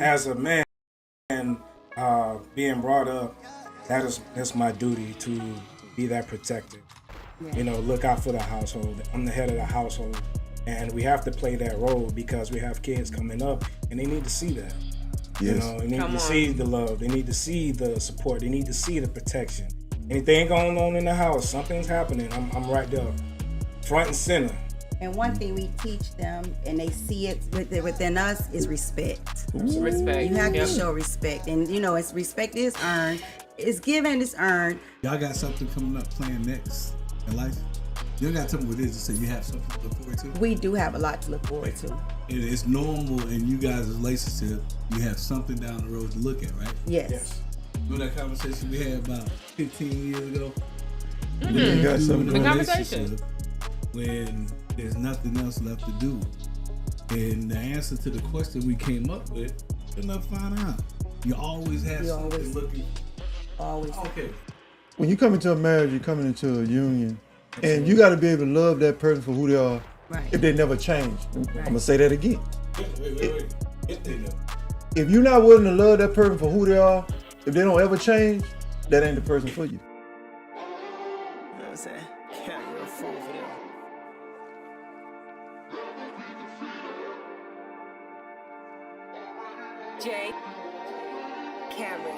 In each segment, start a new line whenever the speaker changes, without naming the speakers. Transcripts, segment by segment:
as a man, being brought up, that's my duty to be that protector. You know, look out for the household. I'm the head of the household, and we have to play that role because we have kids coming up, and they need to see that. Yes. You know, they need to see the love. They need to see the support. They need to see the protection. Anything going on in the house, something's happening, I'm right there, front and center.
And one thing we teach them, and they see it within us, is respect.
Respect.
You have to show respect, and you know, it's respect is earned, it's given, it's earned.
Y'all got something coming up planned next in life? You got something with this to say you have something to look forward to?
We do have a lot to look forward to.
It's normal in you guys' relationship, you have something down the road to look at, right?
Yes.
Remember that conversation we had about 15 years ago?
Mm-hmm.
You got something
The conversation.
When there's nothing else left to do. And the answer to the question we came up with, you'll never find out. You always have something looking.
Always.
Okay.
When you come into a marriage, you're coming into a union, and you got to be able to love that person for who they are.
Right.
If they never change. I'm gonna say that again.
Wait. If they know.
If you're not willing to love that person for who they are, if they don't ever change, that ain't the person for you.
You know what I'm saying? Can't be a fool for them.
Jay Cameron.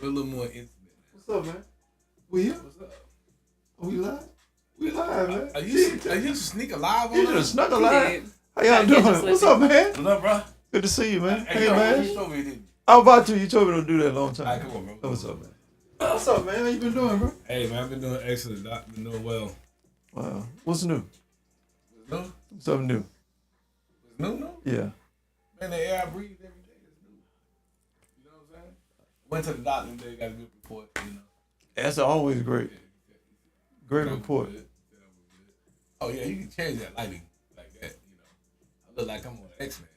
We're a little more intimate.
What's up, man? We here?
What's up?
Are we live? We live, man.
Are you sneak alive on
You
us?
just snuck a live. How y'all
Gotta
doing?
catch us
What's up, man?
What up, bro?
Good to see you, man. Hey,
You
man.
told me you didn't.
I was about to. You told me to do that a long time.
All right, come on, bro.
What's up, man? What's up, man? How you been doing, bro?
Hey, man, I've been doing excellent. I've been doing well.
Wow. What's new?
No?
Something new.
No?
Yeah.
Man, the air I breathe every day is new. You know what I'm saying? Went to the doctor today, got a good report, you know.
That's always great. Great report.
Oh, yeah, you can change that lighting like that, you know. I look like I'm on X-Men.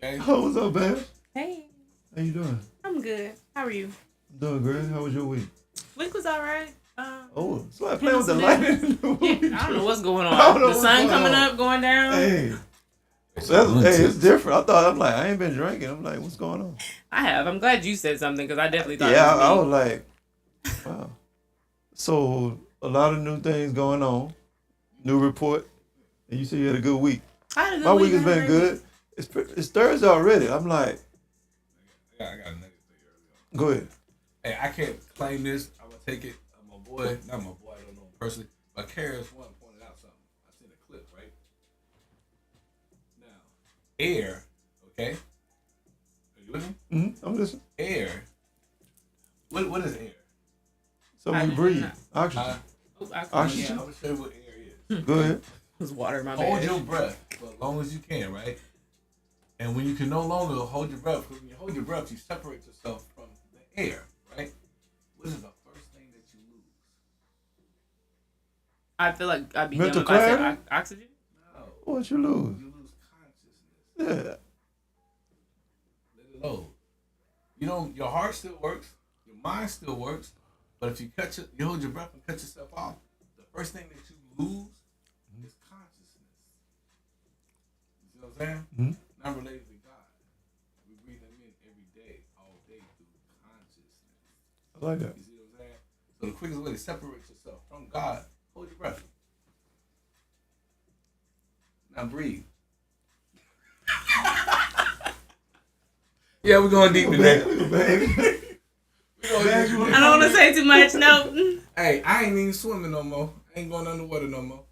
Okay?
Oh, what's up, man?
Hey,
How you doing?
I'm good. How are you?
I'm doing great. How was your week?
Week was alright.
Oh, so I play with the lighting.
I don't know what's going
I don't know
on. The
what's
sun
going
coming
on.
up, going down.
Hey. Hey, it's different. I'm like, I ain't been drinking. I'm like, what's going on?
I have. I'm glad you said something because I definitely thought
Yeah,
it
I
was
was like, wow. So, a lot of new things going on. New report. And you said you had a good week.
I had a good
My
week.
week has been good. It's Thursday already. I'm like,
I got a negative thing earlier.
go ahead.
Hey, I can't claim this. I'm going to take it. My boy, not my boy, I don't know him personally, but Karis one pointed out something. I seen a clip, right? Now, air, okay? Are you with me?
Mm-hmm. I'm listening.
Air. What is air?
So we
I-
breathe. Oxygen.
Oxygen.
I'm going to show you what air is.
Go ahead.
It was water in my
Hold
bed.
your breath for as long as you can, right? And when you can no longer hold your breath, because when you hold your breath, you separate yourself from the air, right? What is the first thing that you lose?
I feel like I'd be
Mental
dumb if I said
clarity?
oxygen.
No.
What you lose?
You lose consciousness.
Yeah.
Let it load. You know, your heart still works, your mind still works, but if you you hold your breath and cut yourself off, the first thing that you lose is consciousness. You see what I'm saying?
Mm-hmm.
Not related to God. We breathe them in every day, all day through consciousness.
I like that.
You see what I'm saying? So the quickest way to separate yourself from God, hold your breath. Now breathe. Yeah, we're going deep today.
I don't want to say too much. No.
Hey, I ain't even swimming no more. I ain't going underwater no more.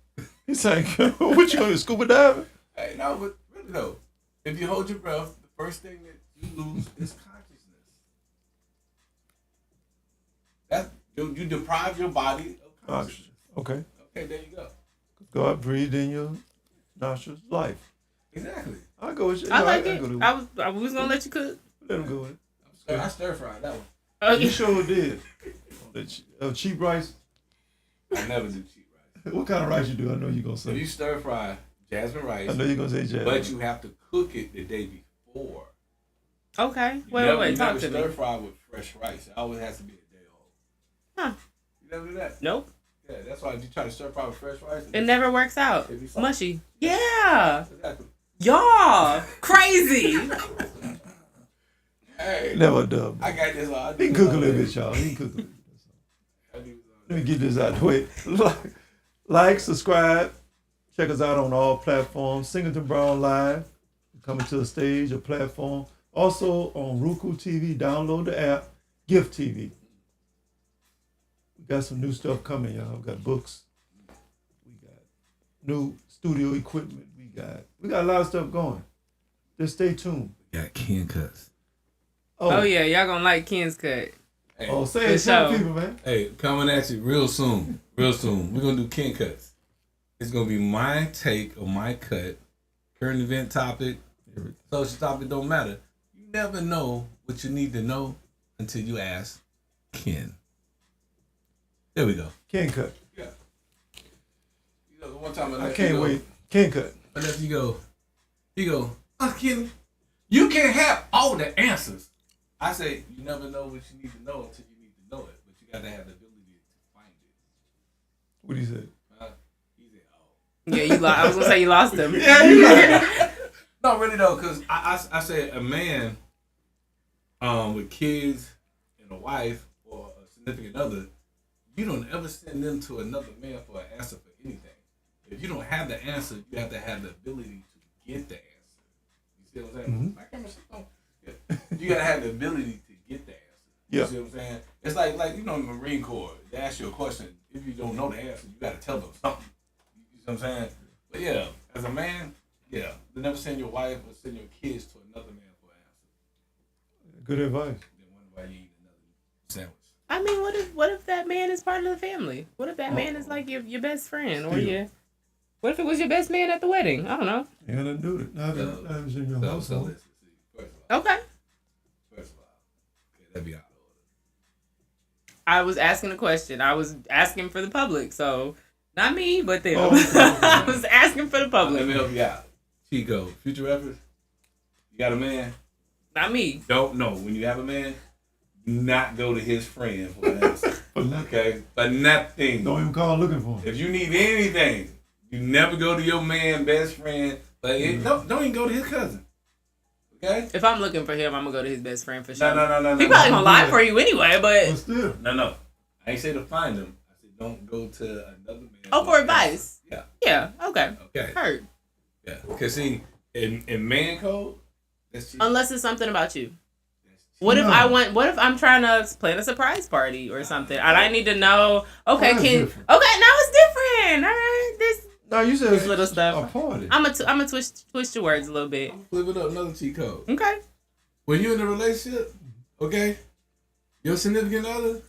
He's like, what you going to scuba diving?
Hey, no, but really though, if you hold your breath, the first thing that you lose is consciousness. You deprive your body of consciousness.
Okay.
Okay, there you go.
God breathed in your nostrils life.
Exactly.
I go with you.
I like it.
Go to
I was gonna let you cook.
Let him go with it.
I stir fried that one.
Okay.
You sure did. Cheap rice.
I never do cheap rice.
What kind of rice you do? I know you're gonna
If
say.
you stir fry jasmine rice,
I know you're gonna say jazz.
but you have to cook it the day before.
Okay.
You
Wait,
never
talk to
stir
me.
fry with fresh rice. It always has to be a day old.
Huh.
You never do that?
Nope.
Yeah, that's why if you try to stir fry with fresh rice,
It never works out.
It'd be soft.
Mushy. Yeah.
Exactly.
Y'all crazy.
Hey,
Never done.
I got this.
He can cook a little bit, y'all. He can cook a little bit. Let me get this out the way. Like, subscribe. Check us out on all platforms. Singleton Brown Live. Coming to the stage, a platform. Also on Roku TV. Download the app. Gift TV. We got some new stuff coming, y'all. We got books. We got new studio equipment. We got a lot of stuff going. Just stay tuned.
Got Ken cuts.
Oh yeah, y'all gonna like Ken's cut.
Hey,
Oh, say it to the people, man.
hey, coming at you real soon. Real soon. We're gonna do Ken cuts. It's gonna be my take or my cut. Current event topic, social topic, don't matter. You never know what you need to know until you ask Ken. There we go.
Ken cut.
Yeah. You know, the one time
I can't wait. Ken cut.
Unless you go, Ken, you can't have all the answers. I say you never know what you need to know until you need to know it, but you got to have the ability to find it.
What do you say?
He said, "Oh."
Yeah, I was gonna say you lost him.
Yeah, you right.
No, really though, because I said a man, with kids and a wife or a significant other, you don't ever send them to another man for an answer for anything. If you don't have the answer, you have to have the ability to get the answer. You see what I'm saying?
Mm-hmm.
My camera's on. Yeah. You gotta have the ability to get the answer.
Yeah.
You see what I'm saying? It's like you know, in the Marine Corps, they ask you a question. If you don't know the answer, you gotta tell them something. You see what I'm saying? But yeah, as a man, yeah, you never send your wife or send your kids to another man for an answer.
Good advice.
Then wonder why you eat another sandwich.
I mean, what if that man is part of the family? What if that man is like your best friend or your? What if it was your best man at the wedding? I don't know.
You're gonna do it. Not that it was in your household.
Listen, see, first of all,
Okay.
okay, that'd be out of order.
I was asking a question. I was asking for the public, so not me, but them.
Oh.
I was asking for the
Let
public,
me help you out. Chico, future reference. You got a man?
not me.
Don't know. When you have a man, do not go to his friend for an answer. Okay? But nothing.
Don't even call looking for him.
If you need anything, you never go to your man, best friend. But don't even go to his cousin. Okay?
If I'm looking for him, I'm gonna go to his best friend for sure.
No.
He probably gonna lie for you anyway,
But
but
still.
No. I ain't say to find him. I said don't go to another man.
oh, for advice.
Yeah.
Yeah. Okay.
Okay.
Heard.
Yeah. Because see, in man code, that's cheap.
Unless it's something about you.
That's cheap.
What if
No.
What if I'm trying to plan a surprise party or something? And I need to know. Okay,
that's
can
different.
okay now it's different. All right, this
No, you said
This little stuff.
a party.
I'm gonna twist your words a little bit.
Flip it up, another cheat code.
Okay.
When you're in a relationship, okay, your significant other,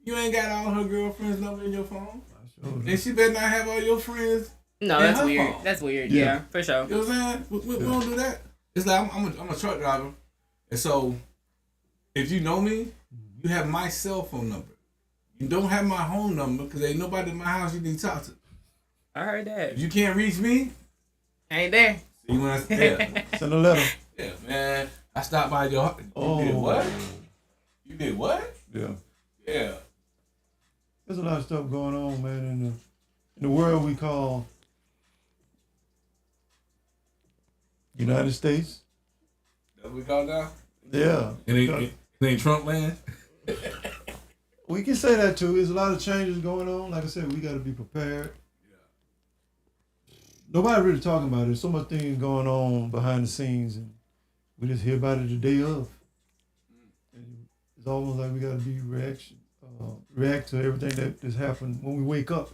you ain't got all her girlfriends' number in your phone, and she better not have all your friends.
No,
Yeah,
that's
her
weird.
fault.
That's weird.
Yeah.
Yeah, for sure.
You know what I'm saying? We don't do that. It's like I'm a truck driver, and so if you know me, you have my cell phone number. You don't have my home number because ain't nobody in my house you need to talk to.
I heard that.
If you can't reach me,
I ain't there.
see when I yeah,
Send a letter.
yeah, man. I stopped by your house. You did what? You did what?
Yeah.
Yeah.
There's a lot of stuff going on, man, in the world we call United States.
That's what we call now.
Yeah.
It ain't Trump land.
We can say that too. There's a lot of changes going on. Like I said, we got to be prepared. Nobody really talking about it. There's so much things going on behind the scenes, and we just hear about it the day of. And it's almost like we got to be react to everything that's happened when we wake up.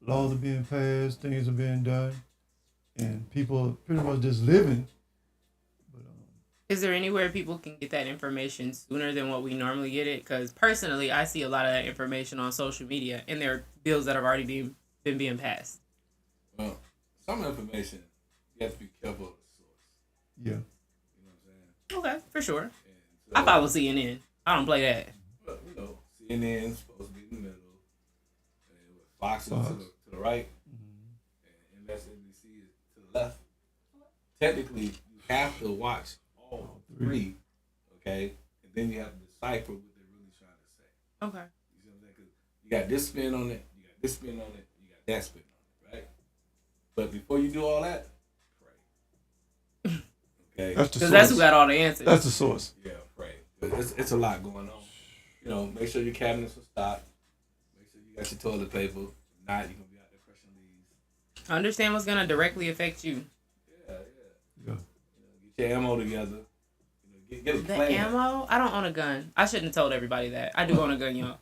Laws are being passed, things are being done, and people are pretty much just living. But
Is there anywhere people can get that information sooner than what we normally get it? Because personally, I see a lot of that information on social media, and there are bills that have already been being passed.
Well, some information you have to be careful of the source.
Yeah.
You know what I'm saying?
Okay, for sure.
And so,
I follow CNN. I don't play that.
Well, you know, CNN's supposed to be in the middle, and Fox is
Fox.
to the right, and MSNBC is to the left. Technically, you have to watch all three, okay? And then you have to decipher what they're really trying to say.
Okay.
You see what I'm saying? 'Cause you got this spin on it, you got this spin on it, you got that spin on it, right? But before you do all that, pray. Okay?
That's the
Because
source.
that's who got all the answers.
That's the source.
Yeah, pray. It's a lot going on. You know, make sure your cabinets are stocked. Make sure you got your toilet paper. If not, you're going to be out there crushing leaves.
Understand what's going to directly affect you.
Yeah.
Yeah.
Get your ammo together. You know, get a
The
plan.
ammo? I don't own a gun. I shouldn't have told everybody that. I do own a gun, y'all.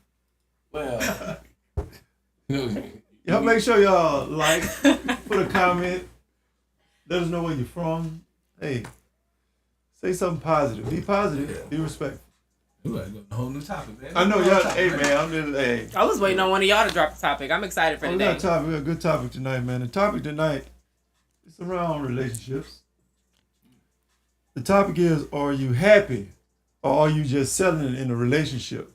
Well, you know,
Y'all make sure y'all like, put a comment, let us know where you're from. Hey, say something positive. Be positive. Be respectful.
we got a whole new topic, man.
I know y'all. Hey man, I'm just hey.
I was waiting on one of y'all to drop the topic. I'm excited for
We
today.
got a topic. We got a good topic tonight, man. The topic tonight is around relationships. The topic is: are you happy, or are you just settling in a relationship?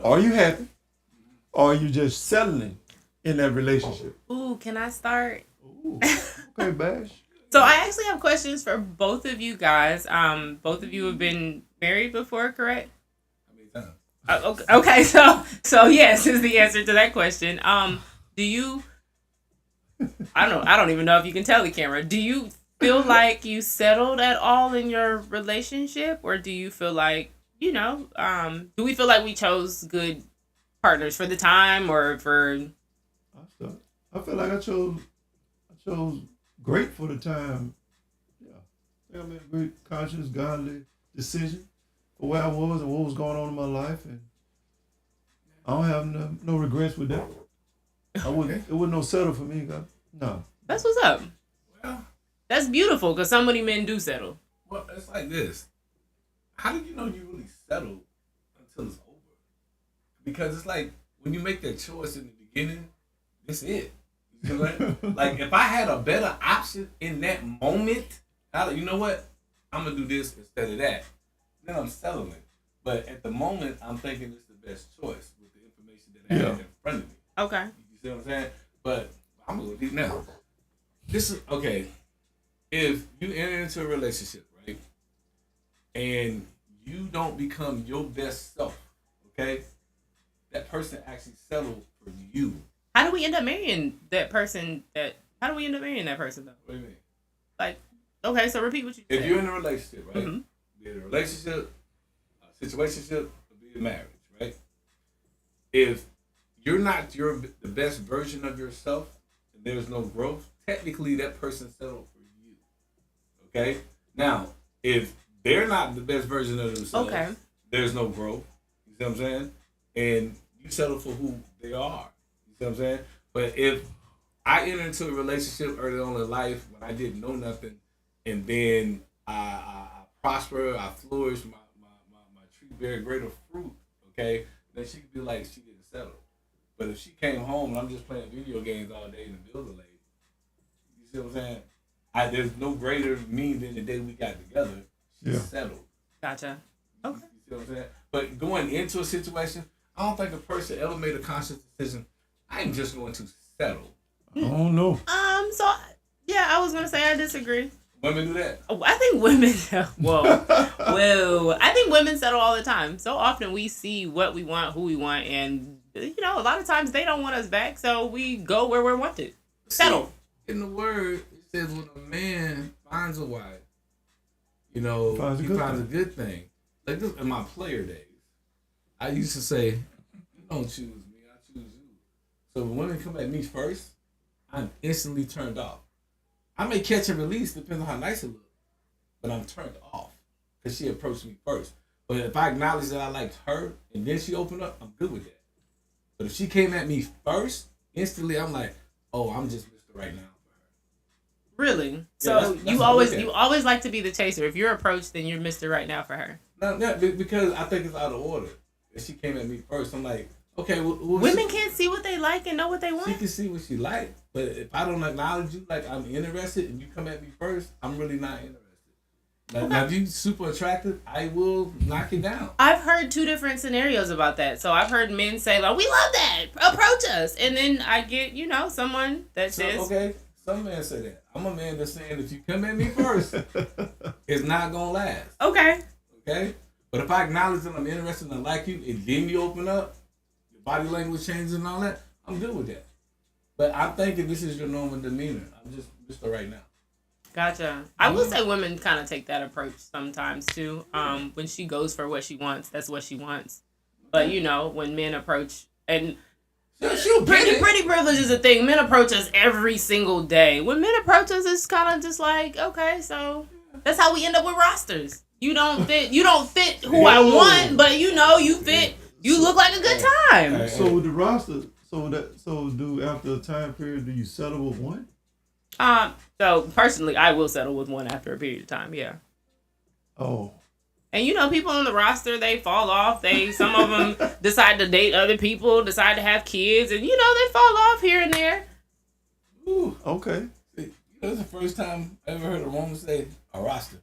Are you happy, or are you just settling in that relationship?
Ooh, can I start?
Ooh, okay, Bash.
So I actually have questions for both of you guys. Both of you have been married before, correct?
How many times?
Okay, so yes is the answer to that question. Do you? I don't even know if you can tell the camera. Do you feel like you settled at all in your relationship, or do you feel like do we feel like we chose good partners for the time or for?
I feel like I chose great for the time. Yeah, I think I made a great, conscious, godly decision for where I was and what was going on in my life, and I don't have no regrets with that. I wouldn't. It wasn't no settle for me. God. No.
That's what's up.
Well,
That's beautiful because so many men do settle.
well, it's like this. How did you know you really settled until it's over? Because it's like when you make that choice in the beginning, it's it. You know what I mean? Like if I had a better option in that moment, you know what? I'm gonna do this instead of that. Then I'm settling. But at the moment, I'm thinking it's the best choice with the information that I have in front of me.
Okay.
You see what I'm saying? But I'm gonna go deep now. This is okay. If you enter into a relationship, right, and you don't become your best self, okay, that person actually settled for you.
How do we end up marrying that person? How do we end up marrying that person though?
What do you mean?
Like, okay, so repeat what you said.
If you're in a relationship, right,
Mhm.
be it a relationship, a situationship, or be it marriage, right? If you're not the best version of yourself, and there's no growth, technically that person settled for you. Okay? Now, if they're not the best version of themselves,
Okay.
there's no growth. You see what I'm saying? And you settle for who they are. You see what I'm saying? But if I entered into a relationship early on in life when I didn't know nothing, and then I prosper, I flourish, my tree bear greater fruit, okay, then she could be like, she didn't settle. But if she came home and I'm just playing video games all day in the building lady, you see what I'm saying? There's no greater me than the day we got together. She settled.
Gotcha. Okay.
You see what I'm saying? But going into a situation, I don't think a person ever made a conscious decision, I'm just going to settle.
I don't know.
So yeah, I was gonna say I disagree.
Women do that.
I think women. Whoa. I think women settle all the time. So often we see what we want, who we want, and a lot of times they don't want us back, so we go where we're wanted. Settle.
In the word, it says when a man finds a wife, he finds a good thing. Like this in my player days, I used to say, "You don't choose me, I choose you." So when women come at me first, I'm instantly turned off. I may catch and release, depending on how nice it looks, but I'm turned off because she approached me first. But if I acknowledge that I liked her and then she opened up, I'm good with that. But if she came at me first, instantly I'm like, oh, I'm just Mr. Right now for her.
Really? So
that's
you
how I look at
always like to be the chaser. If you're approached, then you're Mr. Right Now for her.
No, because I think it's out of order. If she came at me first, I'm like, okay,
Women can't see what they like and know what they want.
She can see what she like, but if I don't acknowledge you like I'm interested and you come at me first, I'm really not interested. Now if you super attractive, I will knock you down.
I've heard two different scenarios about that. So I've heard men say like, "We love that. Approach us," and then I get someone that says,
"Okay." Some men say that. I'm a man that's saying if you come at me first, it's not gonna last.
Okay.
Okay. But if I acknowledge that I'm interested and I like you, and then you open up, your body language changes and all that, I'm good with that. But I'm thinking this is your normal demeanor. I'm just Mr. Right Now.
Gotcha. I will say women kind of take that approach sometimes too. When she goes for what she wants, that's what she wants. But when men approach and pretty privilege is a thing. Men approach us every single day. When men approach us, it's kind of just like, okay, so that's how we end up with rosters. You don't fit who I want, but you fit. You look like a good time.
So with the roster, so do after a time period, do you settle with one?
So personally, I will settle with one after a period of time. Yeah.
Oh.
And people on the roster, they fall off. Some of them decide to date other people, decide to have kids, and they fall off here and there.
Ooh.
Okay.
That's the first time I ever heard a woman say a roster.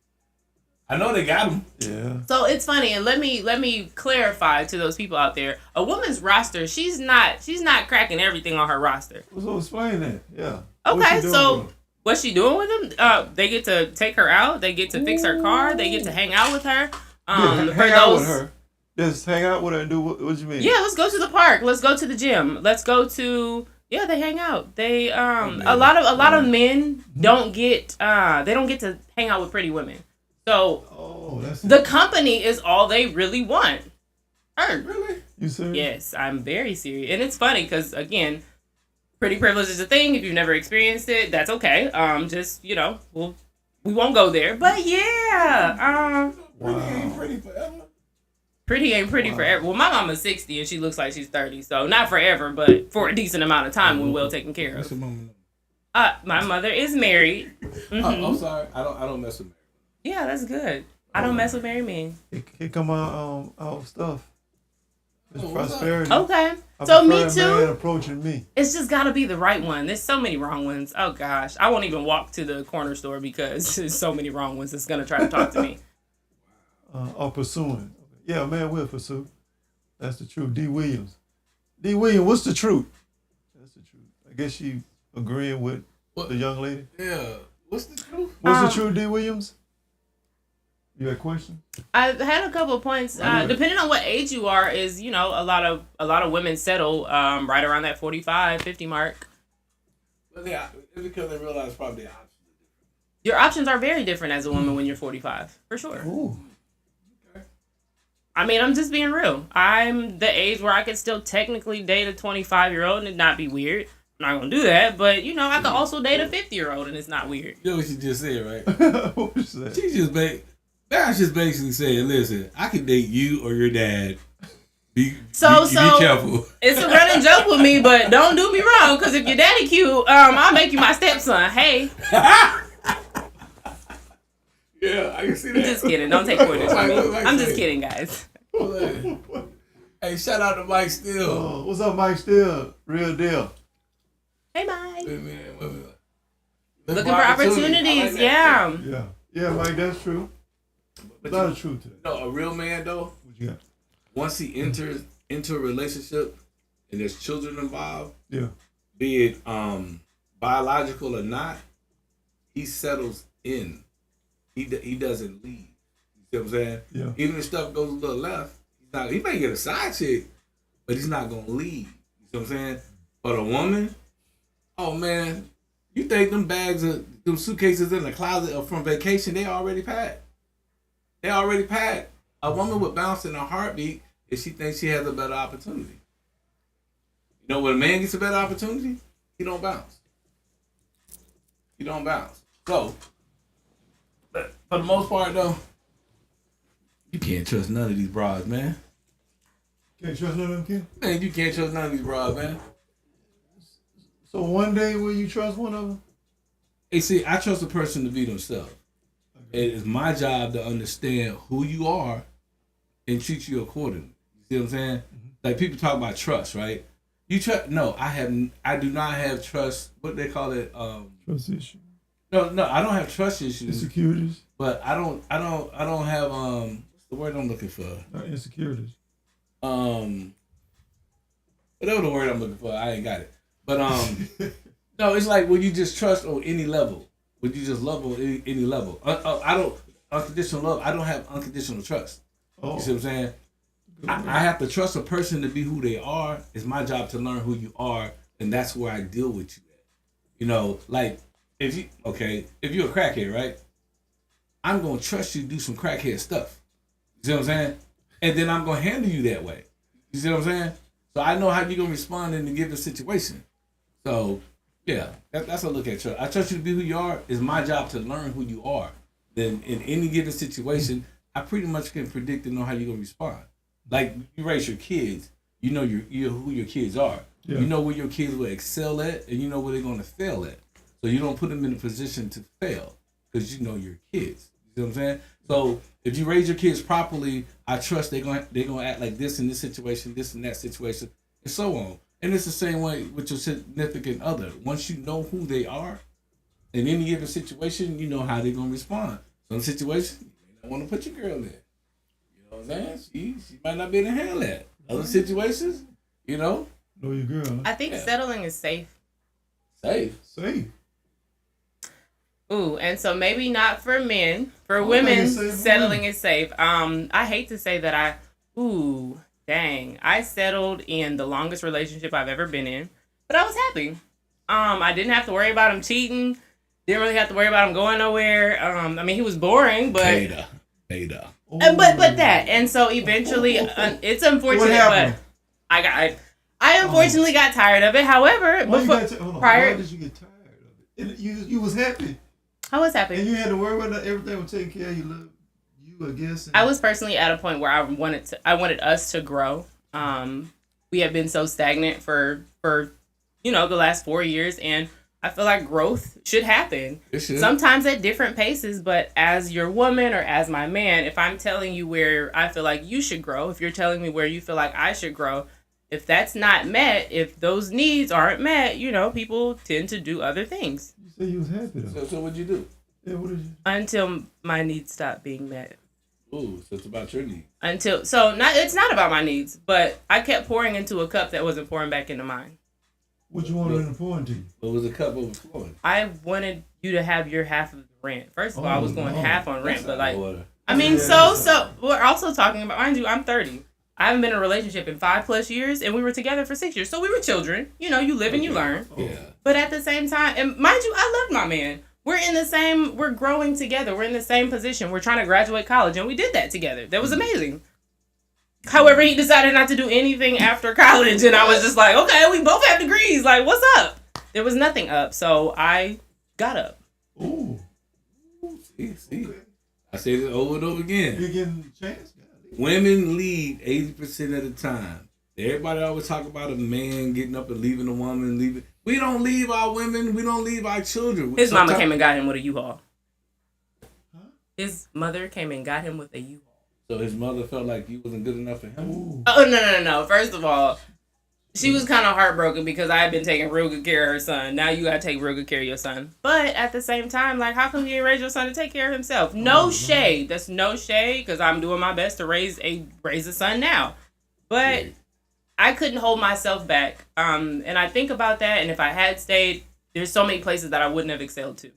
I know they got them.
Yeah.
So it's funny, and let me clarify to those people out there: a woman's roster, she's not cracking everything on her roster.
So explain that. Yeah.
Okay, so what's she doing with them? They get to take her out. They get to fix her car. They get to hang out with her.
Hang out with her. Just hang out with her and do what you mean?
Yeah, let's go to the park. Let's go to the gym. Let's go to they hang out. They a lot of men don't get to hang out with pretty women. So the company is all they really want. Her.
Really?
You serious?
Yes, I'm very serious, and it's funny because again, pretty privilege is a thing. If you've never experienced it, that's okay. Just we won't go there. But yeah,
Pretty ain't pretty forever.
Pretty ain't pretty forever. Well, my mama's 60 and she looks like she's 30, so not forever, but for a decent amount of time when well taken care
What's
of.
your mama?
My mother is married. Mm-hmm.
I'm sorry. I don't mess with married.
Yeah, that's good. I don't mess with married men.
It come out our stuff. It's prosperity.
Okay.
I
So me
prefer a man
too.
approaching me.
It's just got to be the right one. There's so many wrong ones. Oh gosh, I won't even walk to the corner store because there's so many wrong ones that's gonna try to talk to me.
Or pursuing. Yeah, man, we'll pursue. That's the truth. D. Williams, what's the truth? That's the truth. I guess she agreeing with the young lady.
Yeah. What's the truth?
What's the truth, D. Williams? You got a question?
I've had a couple of points. Depending on what age you are, is a lot of women settle right around that 45, 50 mark.
Well, yeah, it's because they realize probably the options are different.
Your options are very different as a woman when you're 45, for sure.
Ooh.
Okay.
I mean, I'm just being real. I'm the age where I could still technically date a 25-year-old and it not be weird. I'm not gonna do that, but I could also date a 50-year-old and it's not weird.
You know what she just said, right?
What was that?
She just basically saying, listen, I can date you or your dad. Be careful.
It's a running joke with me, but don't do me wrong, because if your daddy cute, I'll make you my stepson. Hey.
Yeah, I can see that.
I'm just kidding. Don't take pointers from me. I'm just kidding, guys.
Hey, shout out to Mike Steele.
Oh, what's up, Mike Steele? Real deal.
Hey, Mike.
Wait a minute.
Looking for opportunities, yeah.
Yeah, Mike, that's true. There's a lot of truth to it.
A real man, though,
What you got?
once he enters into a relationship and there's children involved,
Yeah.
be it biological or not, he settles in. He doesn't leave. You see what I'm saying?
Yeah.
Even if stuff goes a little left, he may get a side chick, but he's not gonna leave. You see what I'm saying? But a woman, oh man, you think them suitcases in the closet are from vacation, they already packed. A woman would bounce in a heartbeat if she thinks she has a better opportunity. You know, when a man gets a better opportunity, he don't bounce. So, for the most part, though, you can't trust none of these broads, man.
Can't trust none of them, kid?
Man, you can't trust none of these broads, man.
So one day will you trust one of them?
Hey, see, I trust a person to be themselves. It is my job to understand who you are and treat you accordingly. You see what I'm saying?
Mm-hmm.
Like people talk about trust, right? You trust? No, I do not have trust. What they call it?
Trust issue.
No, I don't have trust issues.
Insecurities.
But I don't have what's the word I'm looking for?
Not insecurities.
Whatever the word I'm looking for, I ain't got it. But no, it's like when you just trust on any level. When you just love on any level. I don't unconditional love. I don't have unconditional trust.
Oh.
You see what I'm saying? I have to trust a person to be who they are. It's my job to learn who you are, and that's where I deal with you at. You know, like if you're a crackhead, right? I'm gonna trust you to do some crackhead stuff. You see what I'm saying? And then I'm gonna handle you that way. You see what I'm saying? So I know how you're gonna respond in a given situation. So yeah, that's a look at trust. I trust you to be who you are. It's my job to learn who you are. Then in any given situation, I pretty much can predict and know how you're gonna respond. Like you raise your kids, you know who your kids are. Yeah. You know where your kids will excel at, and you know where they're gonna fail at. So you don't put them in a position to fail because you know your kids. You see what I'm saying? So if you raise your kids properly, I trust they're gonna act like this in this situation, this in that situation, and so on. And it's the same way with your significant other. Once you know who they are, in any given situation, you know how they're gonna respond. Some situations, you may not want to put your girl in. You know what I'm saying? She might not be able to handle that. Other situations, you know.
Know your girl. Huh?
I think settling is safe.
Safe.
Ooh, and so maybe not for men. For women, settling is safe. I hate to say that I settled in the longest relationship I've ever been in, but I was happy. I didn't have to worry about him cheating. Didn't really have to worry about him going nowhere. I mean, he was boring, but
Beta.
But that, and so eventually, it's unfortunate, but I unfortunately got tired of it. However,
why did you get tired of it? You was happy.
I was happy.
And you had to worry about everything was taken care of. You loved you, I guess.
I was personally at a point where I wanted us to grow. We have been so stagnant for the last 4 years, and I feel like growth should happen.
It should.
Sometimes at different paces, but as your woman or as my man, if I'm telling you where I feel like you should grow, if you're telling me where you feel like I should grow, if that's not met, if those needs aren't met, people tend to do other things.
You said you was happy though.
So what'd you do?
Yeah, what did you?
Until my needs stop being met.
Ooh, so it's about your needs.
It's not about my needs, but I kept pouring into a cup that wasn't pouring back into mine.
What you wanted to pour into?
What was the cup overflowing?
I wanted you to have your half of the rent. First of all, I was going half on rent, but
water.
I mean, so we're also talking about, mind you, I'm 30. I haven't been in a relationship in 5+ years, and we were together for 6 years. So we were children. You live and you learn.
Yeah.
But at the same time, and mind you, I love my man. We're growing together. We're in the same position. We're trying to graduate college, and we did that together. That was amazing. However, he decided not to do anything after college, and I was just like, okay, we both have degrees. Like, what's up? There was nothing up, so I got up.
Ooh.
See. I say this over and over again.
You're getting a chance.
Women lead 80% of the time. Everybody always talk about a man getting up and leaving a woman, leaving. We don't leave our women. We don't leave our children.
His mama came and got him with a U-Haul. Huh? His mother came and got him with a U-Haul.
So his mother felt like you wasn't good enough for him?
Ooh.
Oh, no. First of all, she was kind of heartbroken because I had been taking real good care of her son. Now you got to take real good care of your son. But at the same time, like, how come you didn't raise your son to take care of himself? No shade. That's no shade because I'm doing my best to raise a son now. But I couldn't hold myself back. And I think about that, and if I had stayed, there's so many places that I wouldn't have excelled to.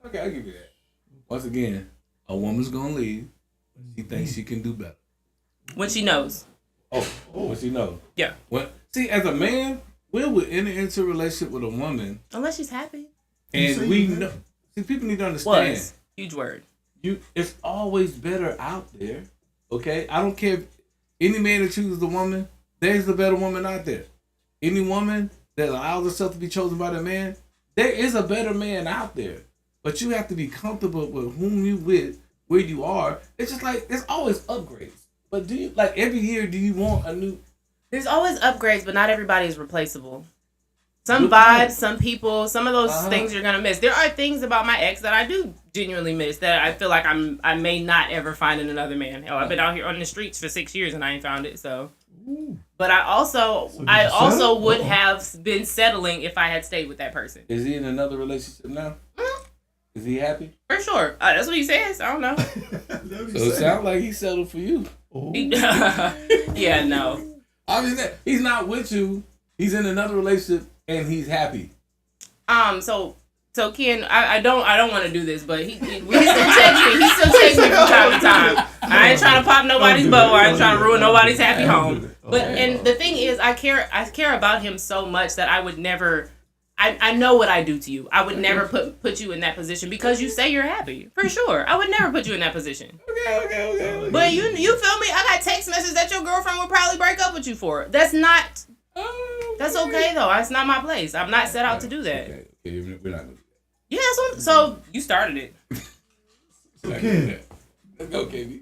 Okay, I'll give you that. Once again, a woman's going to leave. She thinks she can do better.
When she knows.
When she knows.
Yeah.
See, as a man, we would enter into a relationship with a woman.
Unless she's happy.
And we know. See, people need to understand.
Huge word.
It's always better out there. Okay? I don't care if any man that chooses a woman, there's a better woman out there. Any woman that allows herself to be chosen by the man, there is a better man out there. But you have to be comfortable with whom you with, where you are. It's just like, there's always upgrades. But do you, like, every year, do you want a new?
There's always upgrades, but not everybody is replaceable. some vibes, some people, some of those
Uh-huh.
things you're gonna miss. There are things about my ex that I do genuinely miss that I feel like I may not ever find in another man. Hell, I've been out here on the streets for 6 years and I ain't found it. So, but I also
So did you settle?
would have been settling if I had stayed with that person.
Is he in another relationship now? Is he happy?
For sure. That's what he says. I don't know.
So it sounds like he settled for you.
Yeah, no.
Obviously, he's not with you. He's in another relationship and he's happy.
So Ken, I don't want to do this, but he still texts me. He still texts me from time to time. I ain't trying to pop nobody's bubble. I ain't trying to ruin nobody's happy home. But and the thing is, I care about him so much that I would never. I know what I do to you. I would never put you in that position because you say you're happy. For sure. I would never put you in that position.
Okay.
But you feel me? I got text messages that your girlfriend would probably break up with you for. That's okay though. That's not my place. I'm not set out to do that.
Okay, we're not gonna do
Yeah, so you started it.
that.
Okay.
Let's go, KB.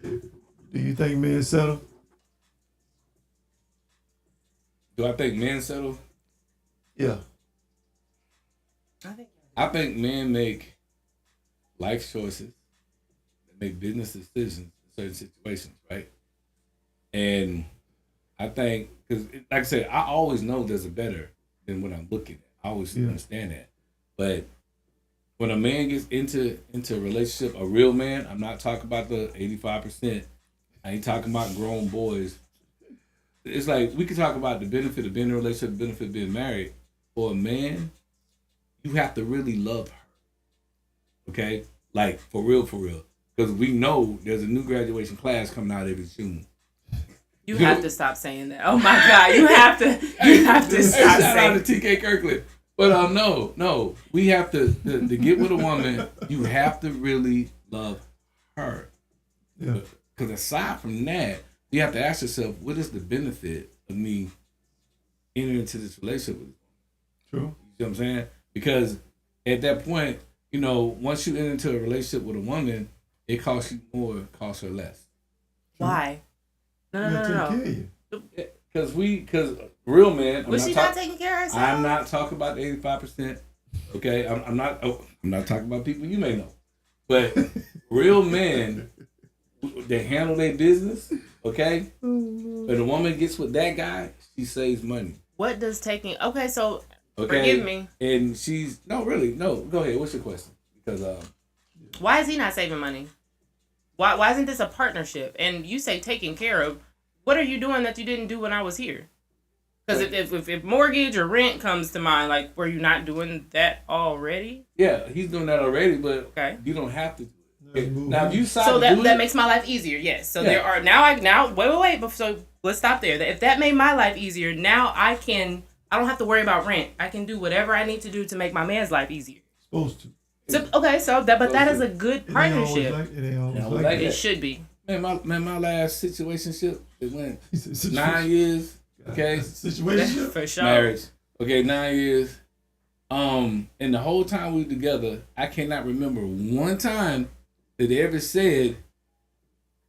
Do you think men settle?
Do I think men settle?
Yeah.
I think men make life choices, they make business decisions in certain situations, right? And I think, because like I said, I always know there's a better than what I'm looking at. I always understand that. But when a man gets into a relationship, a real man, I'm not talking about the 85%. I ain't talking about grown boys. It's like we can talk about the benefit of being in a relationship, the benefit of being married. For a man, you have to really love her. Okay? Like, for real. Because we know there's a new graduation class coming out every June.
You have to stop saying that. Oh my God, you have to stop
Shout out
saying.
to TK Kirkland. But no, we have to get with a woman. You have to really love her.
Yeah.
Because aside from that, you have to ask yourself, what is the benefit of me entering into this relationship with you?
True.
You see what I'm saying? Because at that point, once you enter into a relationship with a woman, it costs you more, it costs her less.
Why? No.
Take care of you.
Because real men.
Was she not taking care of herself?
I'm not talking about the 85%. Okay, I'm not talking about people you may know, but real men, they handle their business. Okay, when a woman gets with that guy, she saves money.
What does taking? Okay, so
Okay,
forgive me.
And she's no. Go ahead. What's your question? Because
Why is he not saving money? Why isn't this a partnership? And you say taking care of. What are you doing that you didn't do when I was here? Because if mortgage or rent comes to mind, like, were you not doing that already?
yeah, he's doing that already, but
Okay.
you don't have to.
Let's move
Now,
on.
if you decide
So
to do
that
it,
makes my life easier. Yes. So
Yeah.
there are now wait. So let's stop there. If that made my life easier, now I don't have to worry about rent. I can do whatever I need to do to make my man's life easier.
Supposed to.
So okay, that is a good
It ain't always
partnership.
it ain't always
Yeah,
like
like
that.
It should be.
man, my last situationship, it went
He said, situation-
9 years. Okay,
Situation.
For sure.
marriage. Okay, 9 years. And the whole time we were together, I cannot remember one time that they ever said,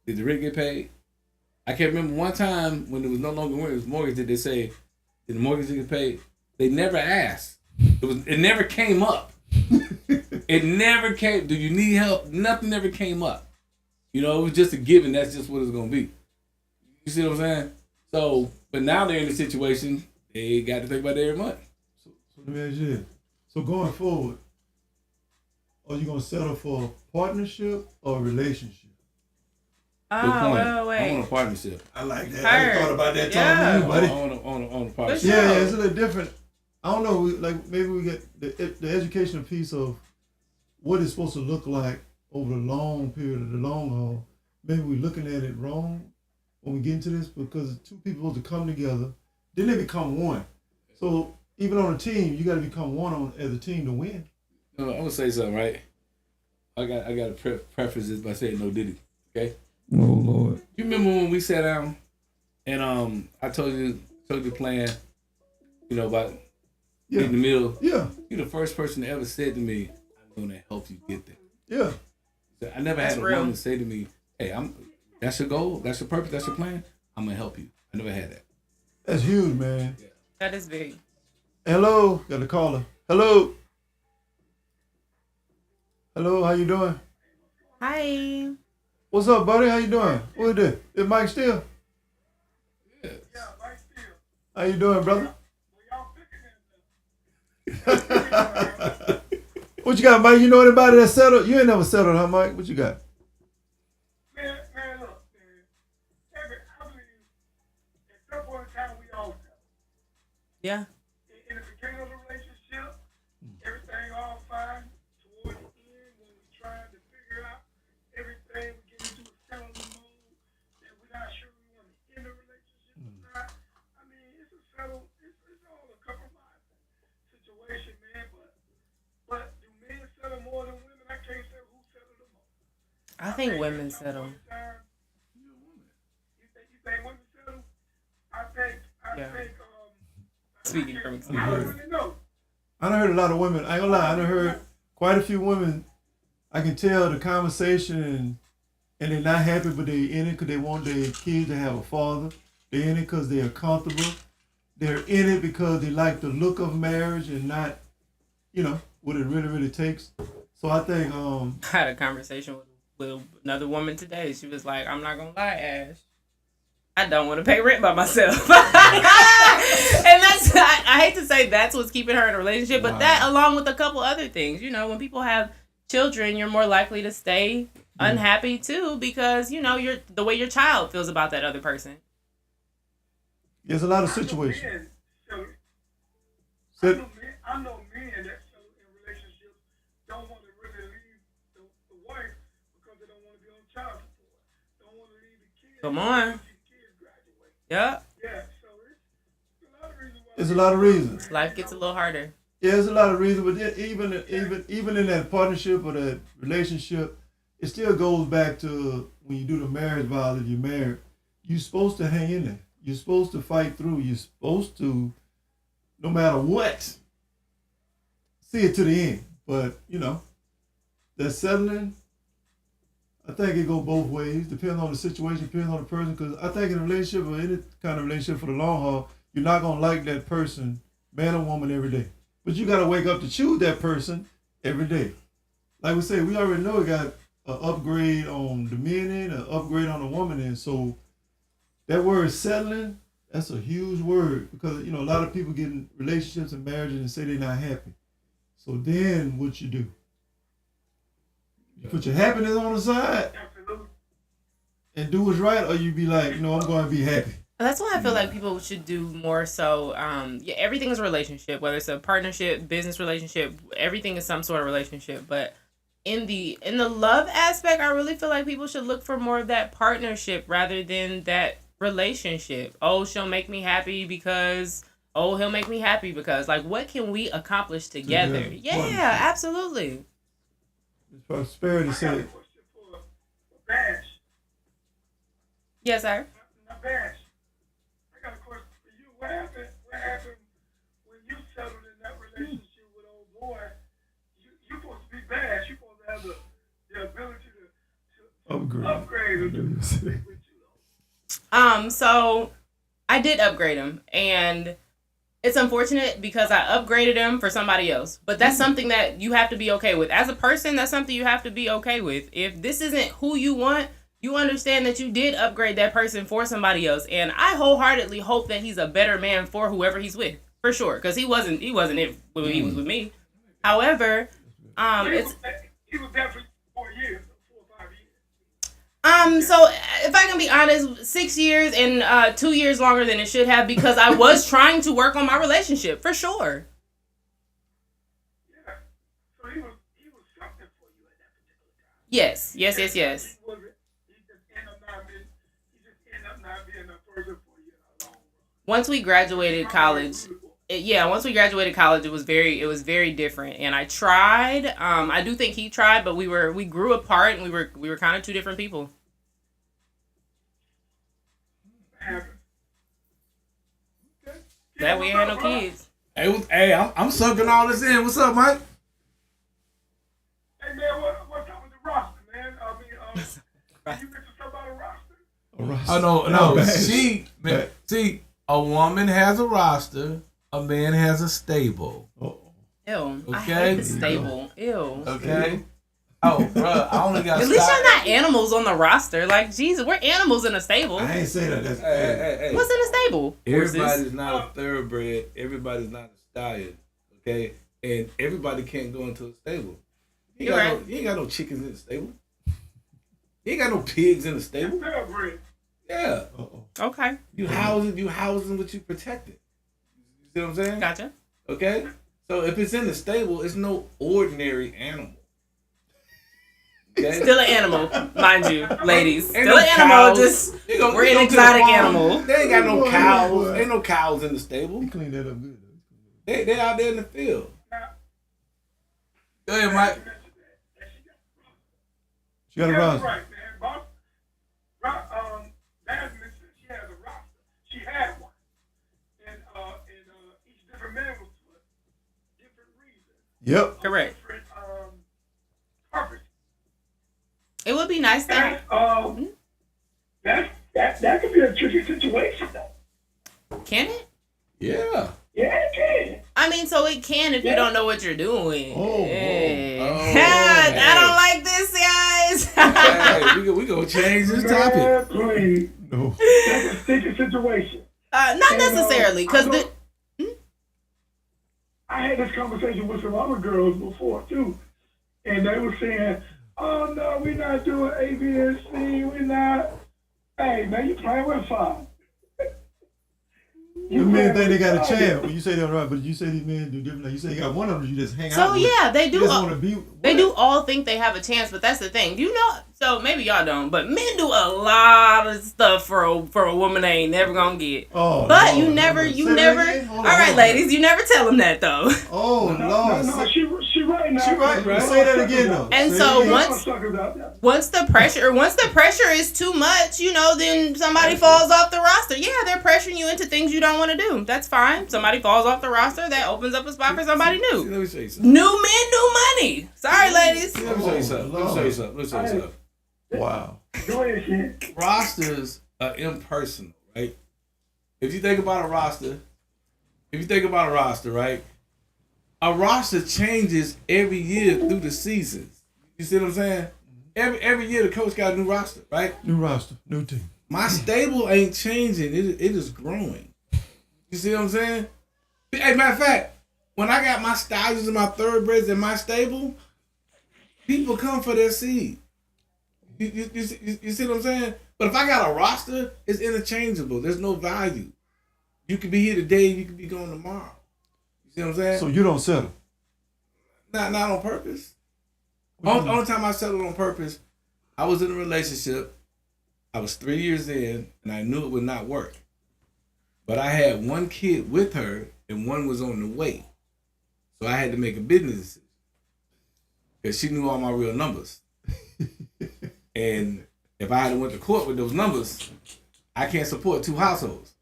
"Did the rent get paid?" I can't remember one time when it was no longer rent, it was mortgage. Did they say, "Did the mortgage get paid?" They never asked. It never came up. It never came. Do you need help? Nothing ever came up. It was just a given. That's just what it's gonna be. You see what I'm saying? So, but now they're in a situation they got to think about it every month.
So let me ask you this. So going forward, are you gonna settle for a partnership or a relationship?
Good
Oh,
point.
wait.
I want a partnership.
I like that.
Heard.
I ain't thought about that
Yeah.
talking to you, buddy.
I want a partnership.
Yeah, it's a little different. I don't know. Maybe we get the educational piece of what it's supposed to look like over the long period of the long haul. Maybe we're looking at it wrong when we get into this because two people supposed to come together, then they become one. So even on a team, you got to become one as a team to win.
No, I'm gonna say something, right? I got to preface this by saying no Diddy. Okay.
Oh Lord.
You remember when we sat down and I told you the plan, about getting the meal.
Yeah.
You're the first person that ever said to me, "I'm gonna help you get there."
Yeah.
I never
That's
had a
real.
woman say to me, "Hey, that's your goal, that's your purpose, that's your plan. I'm gonna help you." I never had that.
That's huge, man.
That is big.
Hello, got a caller. Hello. Hello, how you doing?
Hi.
What's up, buddy? How you doing? Who is this? Is Mike still?
Yeah.
How you doing, brother? What you got, Mike? You know anybody that settled? You ain't never settled, huh, Mike? What you got?
Man, look, man. I believe at some point in time we all settle.
Yeah.
In the beginning of the relationship, everything all fine. Toward the end, when we're trying to figure out everything, we get into a settling mode that we're not sure we want to end the relationship or not. I mean, it's all a compromise situation, man. But do men settle more than women? I can't say who settled the most.
I think women settle.
You think women settle? I think.
Speaking from
I
experience.
don't really know.
I done heard a lot of women. I ain't gonna lie. I done heard quite a few women. I can tell the conversation and they're not happy, but they in it because they want their kids to have a father. They're in it because they're comfortable. They're in it because they like the look of marriage and not, what it really, really takes. So I think,
I had a conversation with another woman today. She was like, I'm not gonna lie, Ash, I don't want to pay rent by myself. And I hate to say that's what's keeping her in a relationship, but that along with a couple other things, when people have children, you're more likely to stay unhappy too, because you're the way your child feels about that other person.
there's a lot of situations.
I know men that in relationships don't want to really leave the wife because they don't want to be on child support. Don't want to leave the kids.
Come on.
See the kids graduate.
Yeah.
Yeah, so it's a lot of reasons why.
There's a lot of reasons.
Life gets a little harder.
Yeah, there's a lot of reasons, but even in that partnership or that relationship, it still goes back to when you do the marriage vow. If you're married, you're supposed to hang in there. You're supposed to fight through. You're supposed to, no matter what, see it to the end. But that settling, I think it go both ways. Depends on the situation, depends on the person. Because I think in a relationship or any kind of relationship for the long haul, you're not gonna like that person, man or woman, every day. But you gotta wake up to choose that person every day. Like we say, we already know we got an upgrade on the men end, an upgrade on the woman end. So that word settling, that's a huge word because a lot of people get in relationships and marriages and say they're not happy. So then what you do? You put your happiness on the side and do what's right, or you be like, I'm going to be happy.
That's why I feel like people should do more so. Everything is a relationship, whether it's a partnership, business relationship, everything is some sort of relationship. But in the love aspect, I really feel like people should look for more of that partnership rather than that relationship. Oh, she'll make me happy because, he'll make me happy because. Like, what can we accomplish together? Yeah, absolutely.
Prosperity
I got a
said.
question for Bash.
Yes, sir.
Now, Bash, I got a question for you. What happened when you settled in that relationship with old boy? You supposed to be Bash. You supposed to have the ability to upgrade with you, though.
So I did upgrade him, and it's unfortunate because I upgraded him for somebody else. But that's something that you have to be okay with. As a person, that's something you have to be okay with. If this isn't who you want, you understand that you did upgrade that person for somebody else. And I wholeheartedly hope that he's a better man for whoever he's with, for sure. Because he wasn't it when he was with me. However,
He was there for 4 years, 4 or 5 years.
So if I can be honest, 6 years and 2 years longer than it should have because I was trying to work on my relationship, for sure.
Yeah. So he was something for you at that particular time.
Yes.
He just ended up not being a person for you in the long run.
Once we graduated college, it was very different. And I tried. I do think he tried, but we grew apart and we were kind of two different people. That we ain't had no kids.
Hey, I'm sucking all this in. What's up, Mike?
Hey man, what's up with the roster, man? I mean, you mentioned something about a roster.
Oh no. See, a woman has a roster, a man has a stable.
Oh,
Ew. I
Okay.
hate the stable. Ew.
Okay. Oh, bro, I only got.
At least y'all not animals on the roster. Like, Jesus, we're animals in a stable.
I ain't say that. That's
Hey.
What's in a stable? Horses.
Everybody's not a thoroughbred. Everybody's not a stallion. Okay, and everybody can't go into a stable. You
You're right.
ain't got no chickens in the stable. You ain't got no pigs in the stable.
Thoroughbred.
Yeah,
Okay.
you housing what you protected. You see what I'm saying?
Gotcha.
Okay, so if it's in the stable, it's no ordinary animal. Okay?
Still an animal, mind you, ladies.
Ain't
Still
no
an animal.
cows.
Just
You go-
we're
you
an
go to the
exotic
farm,
animal.
They ain't got no
Boy,
cows.
boy.
Ain't no cows in the stable.
You clean that up good.
They out there in the field. Go ahead, Mike.
She got a
That's
roster.
right, man. Jasmine said she has a roster. She had one. And each different man was for different reasons.
Yep.
Correct.
Different purpose.
It would be nice to.
That could be a tricky situation though.
Can it?
Yeah.
Yeah, it can.
I mean, so it can if you don't know what you're doing.
Oh,
Hey.
hey.
I don't like this, guys.
Hey, we gonna change this topic.
Man, please.
No.
That's a sticky situation.
Not necessarily, because
I had this conversation with some other girls before too, and they were saying, "Oh no, we're not doing ABSC. We're not." Hey man, you playing with fire.
The men think they got a chance. When you say that right, but you say these men do different. Like you say you got one of them, you just hang out
So
with.
yeah, they do.
You just want to be.
They do all think they have a chance, but that's the thing. You know, so maybe y'all don't, but men do a lot of stuff for a woman they ain't never gonna get.
Oh,
But
Lord,
you never.
Say that again? Hold
All
on,
right,
hold on.
ladies, you never tell them that though.
Oh Lord.
No, she right now.
She right. Say that again though.
And
Say
so
it again.
once the pressure is too much, you know, then somebody falls off the roster. Yeah, they're pressuring you into things you don't want to do. That's fine. Somebody falls off the roster, that opens up a spot for somebody
See,
new.
let me show you something.
New men, new money. Sorry, ladies.
Let me show you something. Let me show you something.
Wow.
Go ahead, Shan.
Rosters are impersonal, right? If you think about a roster, right? A roster changes every year through the seasons. You see what I'm saying? Every year the coach got a new roster, right?
New roster, new team.
My stable ain't changing. It is growing. You see what I'm saying? Hey, matter of fact, when I got my stallions and my thoroughbreds in my stable, people come for their seed. You see what I'm saying? But if I got a roster, it's interchangeable. There's no value. You could be here today, you could be gone tomorrow. You see what I'm saying?
So you don't settle.
Not on purpose. Only time I settled on purpose, I was in a relationship. I was 3 years in, and I knew it would not work. But I had one kid with her, and one was on the way. So I had to make a business decision. Because she knew all my real numbers. And if I had went to court with those numbers, I can't support two households.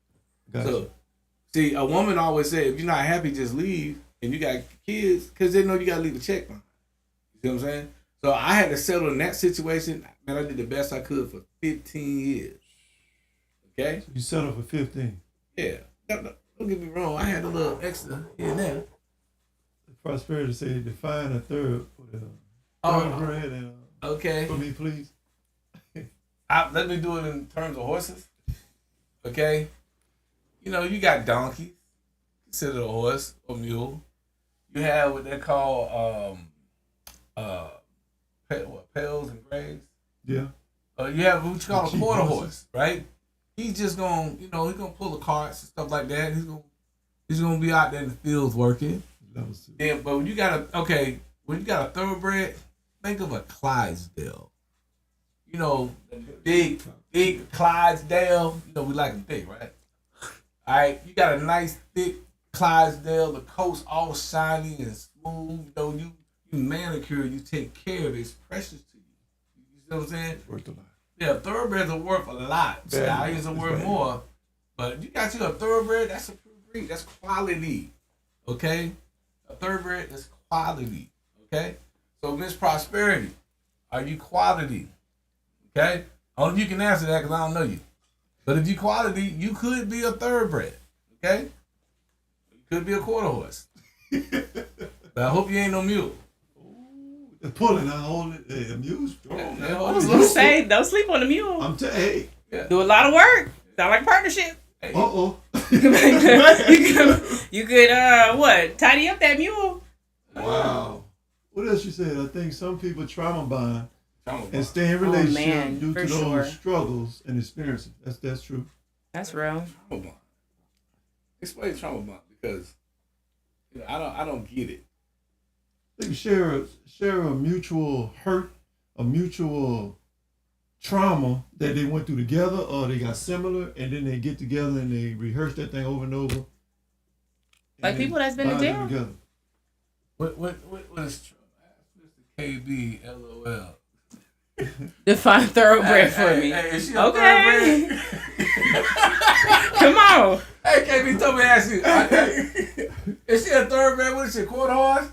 Gotcha.
So, see, a woman always said, if you're not happy, just leave. And you got kids, because they know you got to leave a check behind. You see what I'm saying? So I had to settle in that situation. Man, I did the best I could for 15 years. Okay?
So you settled for 15.
Yeah. Don't get me wrong. I had a little extra here and there.
Prosperity said define a third for the thoroughbred and
Okay.
for me, please.
Let me do it in terms of horses. Okay? You know, you got donkeys. Consider a horse or mule. You have what they call pales and grays.
Yeah.
You have what you call a quarter horse, right? He's just gonna, he's gonna pull the carts and stuff like that. He's gonna be out there in the fields working. Yeah, but when you got a thoroughbred, think of a Clydesdale. You know, big Clydesdale. You know, we like them thick, right? All right, you got a nice thick Clydesdale. The coat's all shiny and smooth. You know, you manicure, you take care of it. It's precious to you. You see what I'm saying?
Worth a lot.
Yeah, thoroughbreds are worth a lot. Stallions are worth more. But you got you a thoroughbred, that's a pure breed. That's quality. Okay? A thoroughbred is quality. Okay? So Miss Prosperity, are you quality? Okay? Only you can answer that because I don't know you. But if you quality, you could be a thoroughbred. Okay? You Could be a quarter horse. But I hope you ain't no mule.
They're pulling, I hold it. Hey, the mule's strong.
I was gonna say, don't sleep on the mule.
I'm telling hey.
Do a lot of work. Sound like a partnership.
Uh-oh.
You could what? Tidy up that mule.
Wow. What else you said? I think some people trauma bond and stay in relationship due to those struggles and experiences. That's true.
That's real.
Trauma bond. Explain trauma bond because I don't get it.
They can share a mutual hurt, a mutual trauma that they went through together, or they got similar, and then they get together and they rehearse that thing over and over.
Like people that's been in jail.
Together.
What is trauma? Mr. KB, LOL.
Define thoroughbred for me.
Hey, is she a
okay.
thoroughbred?
Come on.
Hey, KB, told me to ask you. Is she a thoroughbred? What is she, a quarter horse?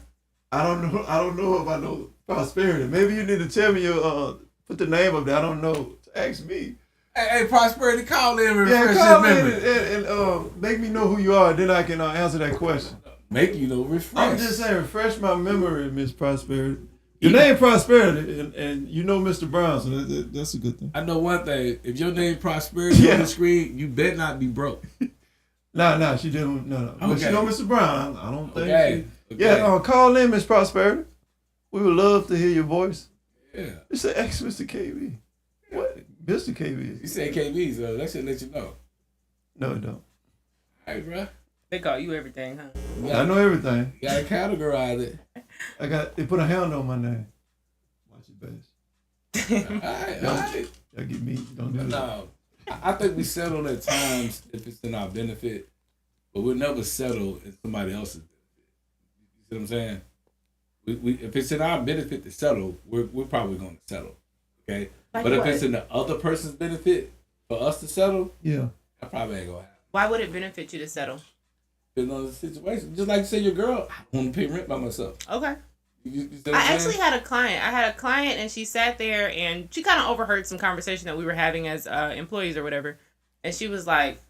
I don't know if I know Prosperity. Maybe you need to tell me your put the name of that. I don't know. Ask me.
Hey, Prosperity, call in and refresh
call
his
me
memory.
and make me know who you are. Then I can answer that question.
Make you know, refresh.
I'm just saying, refresh my memory, Miss Prosperity. Your name Prosperity, and you know Mr. Brown, so that's a good thing.
I know one thing. If your name Prosperity on the screen, you better not be broke.
Nah, she didn't. No. But she know Mr. Brown. I don't think.
Okay.
Yeah, call in, Miss Prosperity. We would love to hear your voice.
Yeah.
It's an ex Mr. KB. What? Mr. KB.
You said KB, so that should let you know.
No, it don't.
All right, bro.
They call you everything, huh?
I know everything.
You gotta categorize it.
They put a hound on my name. Watch it, best.
All right.
Y'all get me. Don't do that.
No, I think we settle at times if it's in our benefit, but we'll never settle in somebody else's benefit. You see what I'm saying? We if it's in our benefit to settle, we're probably going to settle. Okay,
like
but
what?
if it's in the other person's benefit for us to settle,
yeah,
that probably ain't gonna happen.
Why would it benefit you to settle?
Depending on the situation, just like you say, your girl, I want to pay rent by myself.
Okay.
You see what
I
I'm
actually
saying?
had a client. And she sat there and she kind of overheard some conversation that we were having as employees or whatever. And she was like,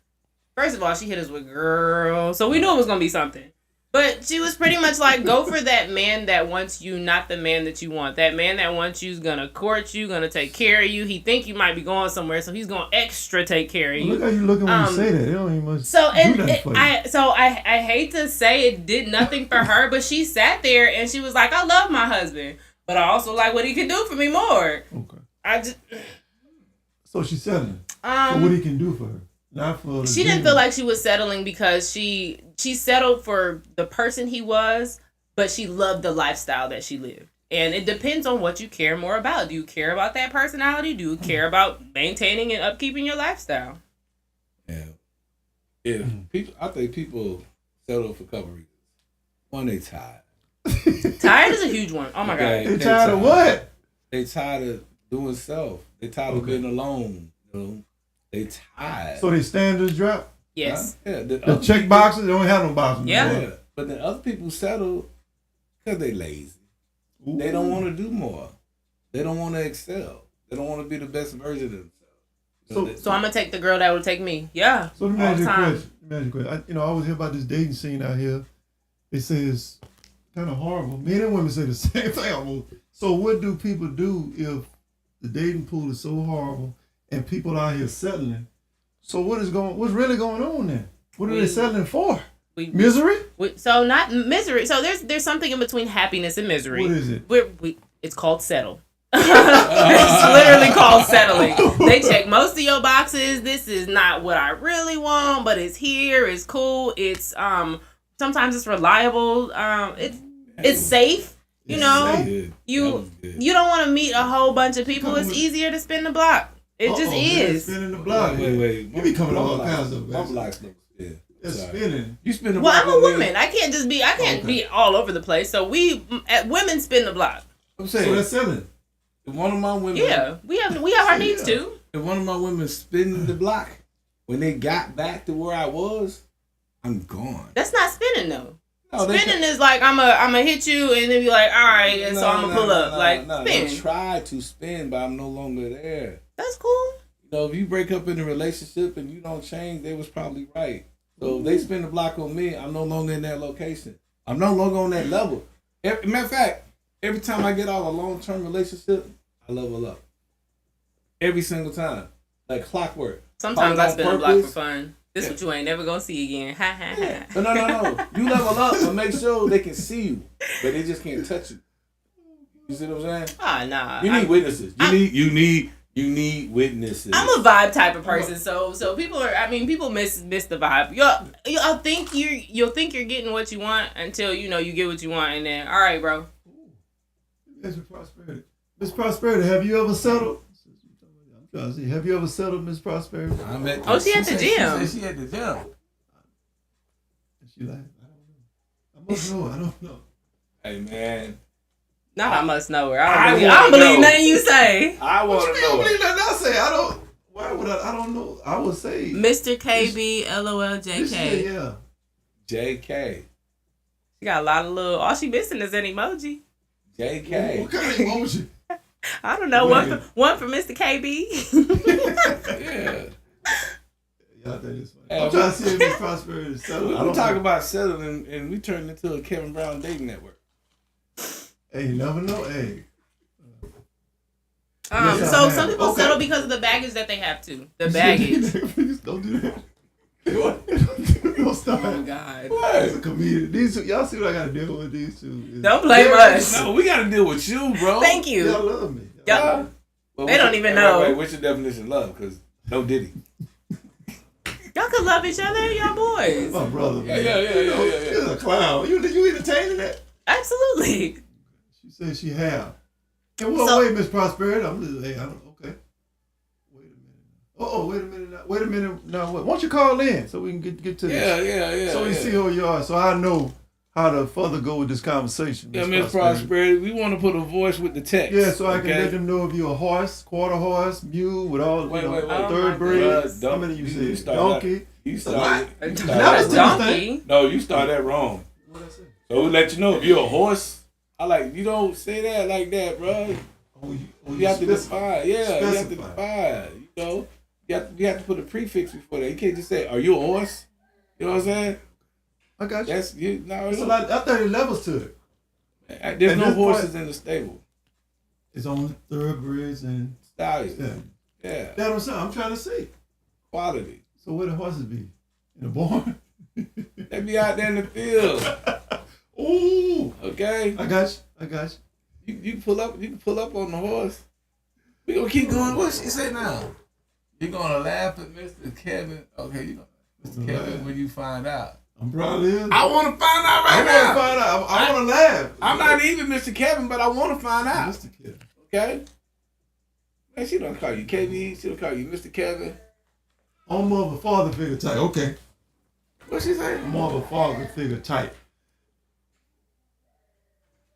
first of all, she hit us with girl. So we knew it was going to be something. But she was pretty much like, go for that man that wants you, not the man that you want. That man that wants you is going to court you, going to take care of you. He think you might be going somewhere, so he's going to extra take care of you.
Look how you looking when you say that. It don't even much
So,
do that for you.
I hate to say it did nothing for her, but she sat there and she was like, I love my husband, but I also like what he can do for me more.
Okay. So she's settling for what he can do for her. Not for
she didn't feel like she was settling because she settled for the person he was, but she loved the lifestyle that she lived. And it depends on what you care more about. Do you care about that personality? Do you care about maintaining and upkeeping your lifestyle?
Yeah. I think people settle for a couple reasons. One, they tired.
Tired is a huge one. Oh my God.
They tired of what?
They tired of doing self. They tired of being alone. You know? They tired.
So they standards drop?
Yes.
Huh? Yeah.
The check boxes, they don't have no boxes.
Yeah.
But then other people settle because they lazy.
Ooh.
They don't want to do more. They don't want to excel. They don't want to be the best version of themselves.
So I'm gonna take the girl that would take me. Yeah.
So let me ask you a question. I always hear about this dating scene out here. They say it's kind of horrible. Men and women say the same thing almost. So what do people do if the dating pool is so horrible and people out here settling? So what's really going on then? What are they settling for? Misery?
So not misery. So there's something in between happiness and misery.
What is it?
It's called settle. It's literally called settling. They check most of your boxes. This is not what I really want, but it's here. It's cool. It's sometimes it's reliable. It's safe. You know, you don't want to meet a whole bunch of people. It's easier to spin the block. It just is.
Spinning the block.
Wait.
You be coming all kinds of
my block's never spin.
It's spinning.
You spin the
Well,
block.
I'm a woman. I can't be all over the place. So women spin the block.
I'm saying.
So that's selling.
If one of my women.
Yeah, we have our needs too.
If one of my women spin the block, when they got back to where I was, I'm gone.
That's not spinning though.
No,
spinning is like I'm a hit you and then be like, all right, and so I'm gonna pull up. Spin.
They try to spin, but I'm no longer there.
That's cool.
You know, if you break up in a relationship and you don't change, they was probably right. So if they spin the block on me, I'm no longer in that location. I'm no longer on that level. Matter of fact, every time I get out of a long-term relationship, I level up. Every single time. Like clockwork.
Sometimes
All
I
on
spin a block for
purpose.
fun. This
Yeah.
what you ain't never gonna see again. Ha ha ha.
But no. You level up, but make sure they can see you. But they just can't touch you. You see what I'm saying?
Ah, nah.
You need witnesses. You need witnesses.
I'm a vibe type of person, so people are. I mean, people miss the vibe. You'll think you're getting what you want until you get what you want, and then all right, bro.
Miss Prosperity. Miss Prosperity, have you ever settled? I'm trying to see. Have you ever settled, Miss Prosperity?
She at the gym.
She at the gym.
She like, I must know. I don't know.
Hey man.
Not I must know her.
I
I don't believe
know.
nothing you say.
I want to know.
Believe that I say I don't. Why would I don't know. I would say
Mr. KB, LOL,
this
JK.
year, yeah.
JK.
She got a lot of little. All she missing is an emoji.
JK.
What kind of emoji?
I don't know.
Wait.
One for Mr. KB.
Yeah.
Y'all think it's funny.
Hey,
I'm trying to see if Miss Prosperity is settled.
We talk about settling, and we turned into a Kevin Brown dating network.
Hey, you never know. Hey.
So
Yes, I
some
have.
people
Okay.
settle because of the baggage that they have to. The baggage.
Please don't do that. Don't stop.
Oh God.
As a comedian, these two, y'all see what I gotta deal with these two.
Don't blame us.
No, we got to deal with you, bro.
Thank you.
Y'all love me.
Y'all-
Well,
They don't even know.
Wait, what's your definition of love? Because no Diddy.
Y'all could love each other, y'all boys.
My brother, man.
Yeah.
You're a clown. You entertaining that?
Absolutely.
She said she have. And what way, Miss Prosperity? I'm just, hey, I don't, okay. Wait a minute. Oh, wait a minute now. Wait a minute now. Why don't you call in so we can get to this?
Yeah.
So we see who you are, so I know how to further go with this conversation.
Yeah, Miss Prosperity, we want to put a voice with the text.
Yeah, so I can let them know if you're a horse, quarter horse, mule, with all,
Wait.
third
my
breed.
Don't-
How many you
you
said?
start
Donkey.
You started.
Now it's
Donkey.
No, you started that wrong.
What I say?
So we let you know if you're a horse. You don't say that like that, bro. You have to define. Yeah, you have to define. You have to put a prefix before that. You can't just say, "Are you a horse?" You know what I'm saying?
I got you.
That's you. No,
It's a lot. I thought there levels to it.
there's
At
no
this
horses
point-
in the stable.
It's on thoroughbreds and
Stallions. Yeah.
That's what I'm saying. I'm trying to see.
Quality.
So where the horses be? In the barn?
They be out there in the field.
Ooh.
Okay.
I got you.
You can pull up. You can pull up on the horse. We gonna keep going. What she say now? You're gonna laugh at Mr. Kevin. Okay, you gonna Mr. Kevin
laugh.
when you find out.
I'm probably is.
I want to find out
I
right now.
want to find out. I want to laugh.
I'm not even Mr. Kevin, but I want to find out.
Mr. Kevin.
Okay. Man, she don't call you KB. She don't call you Mr. Kevin.
I'm more of a father figure type. Okay.
What she say?
I'm more of a father figure type.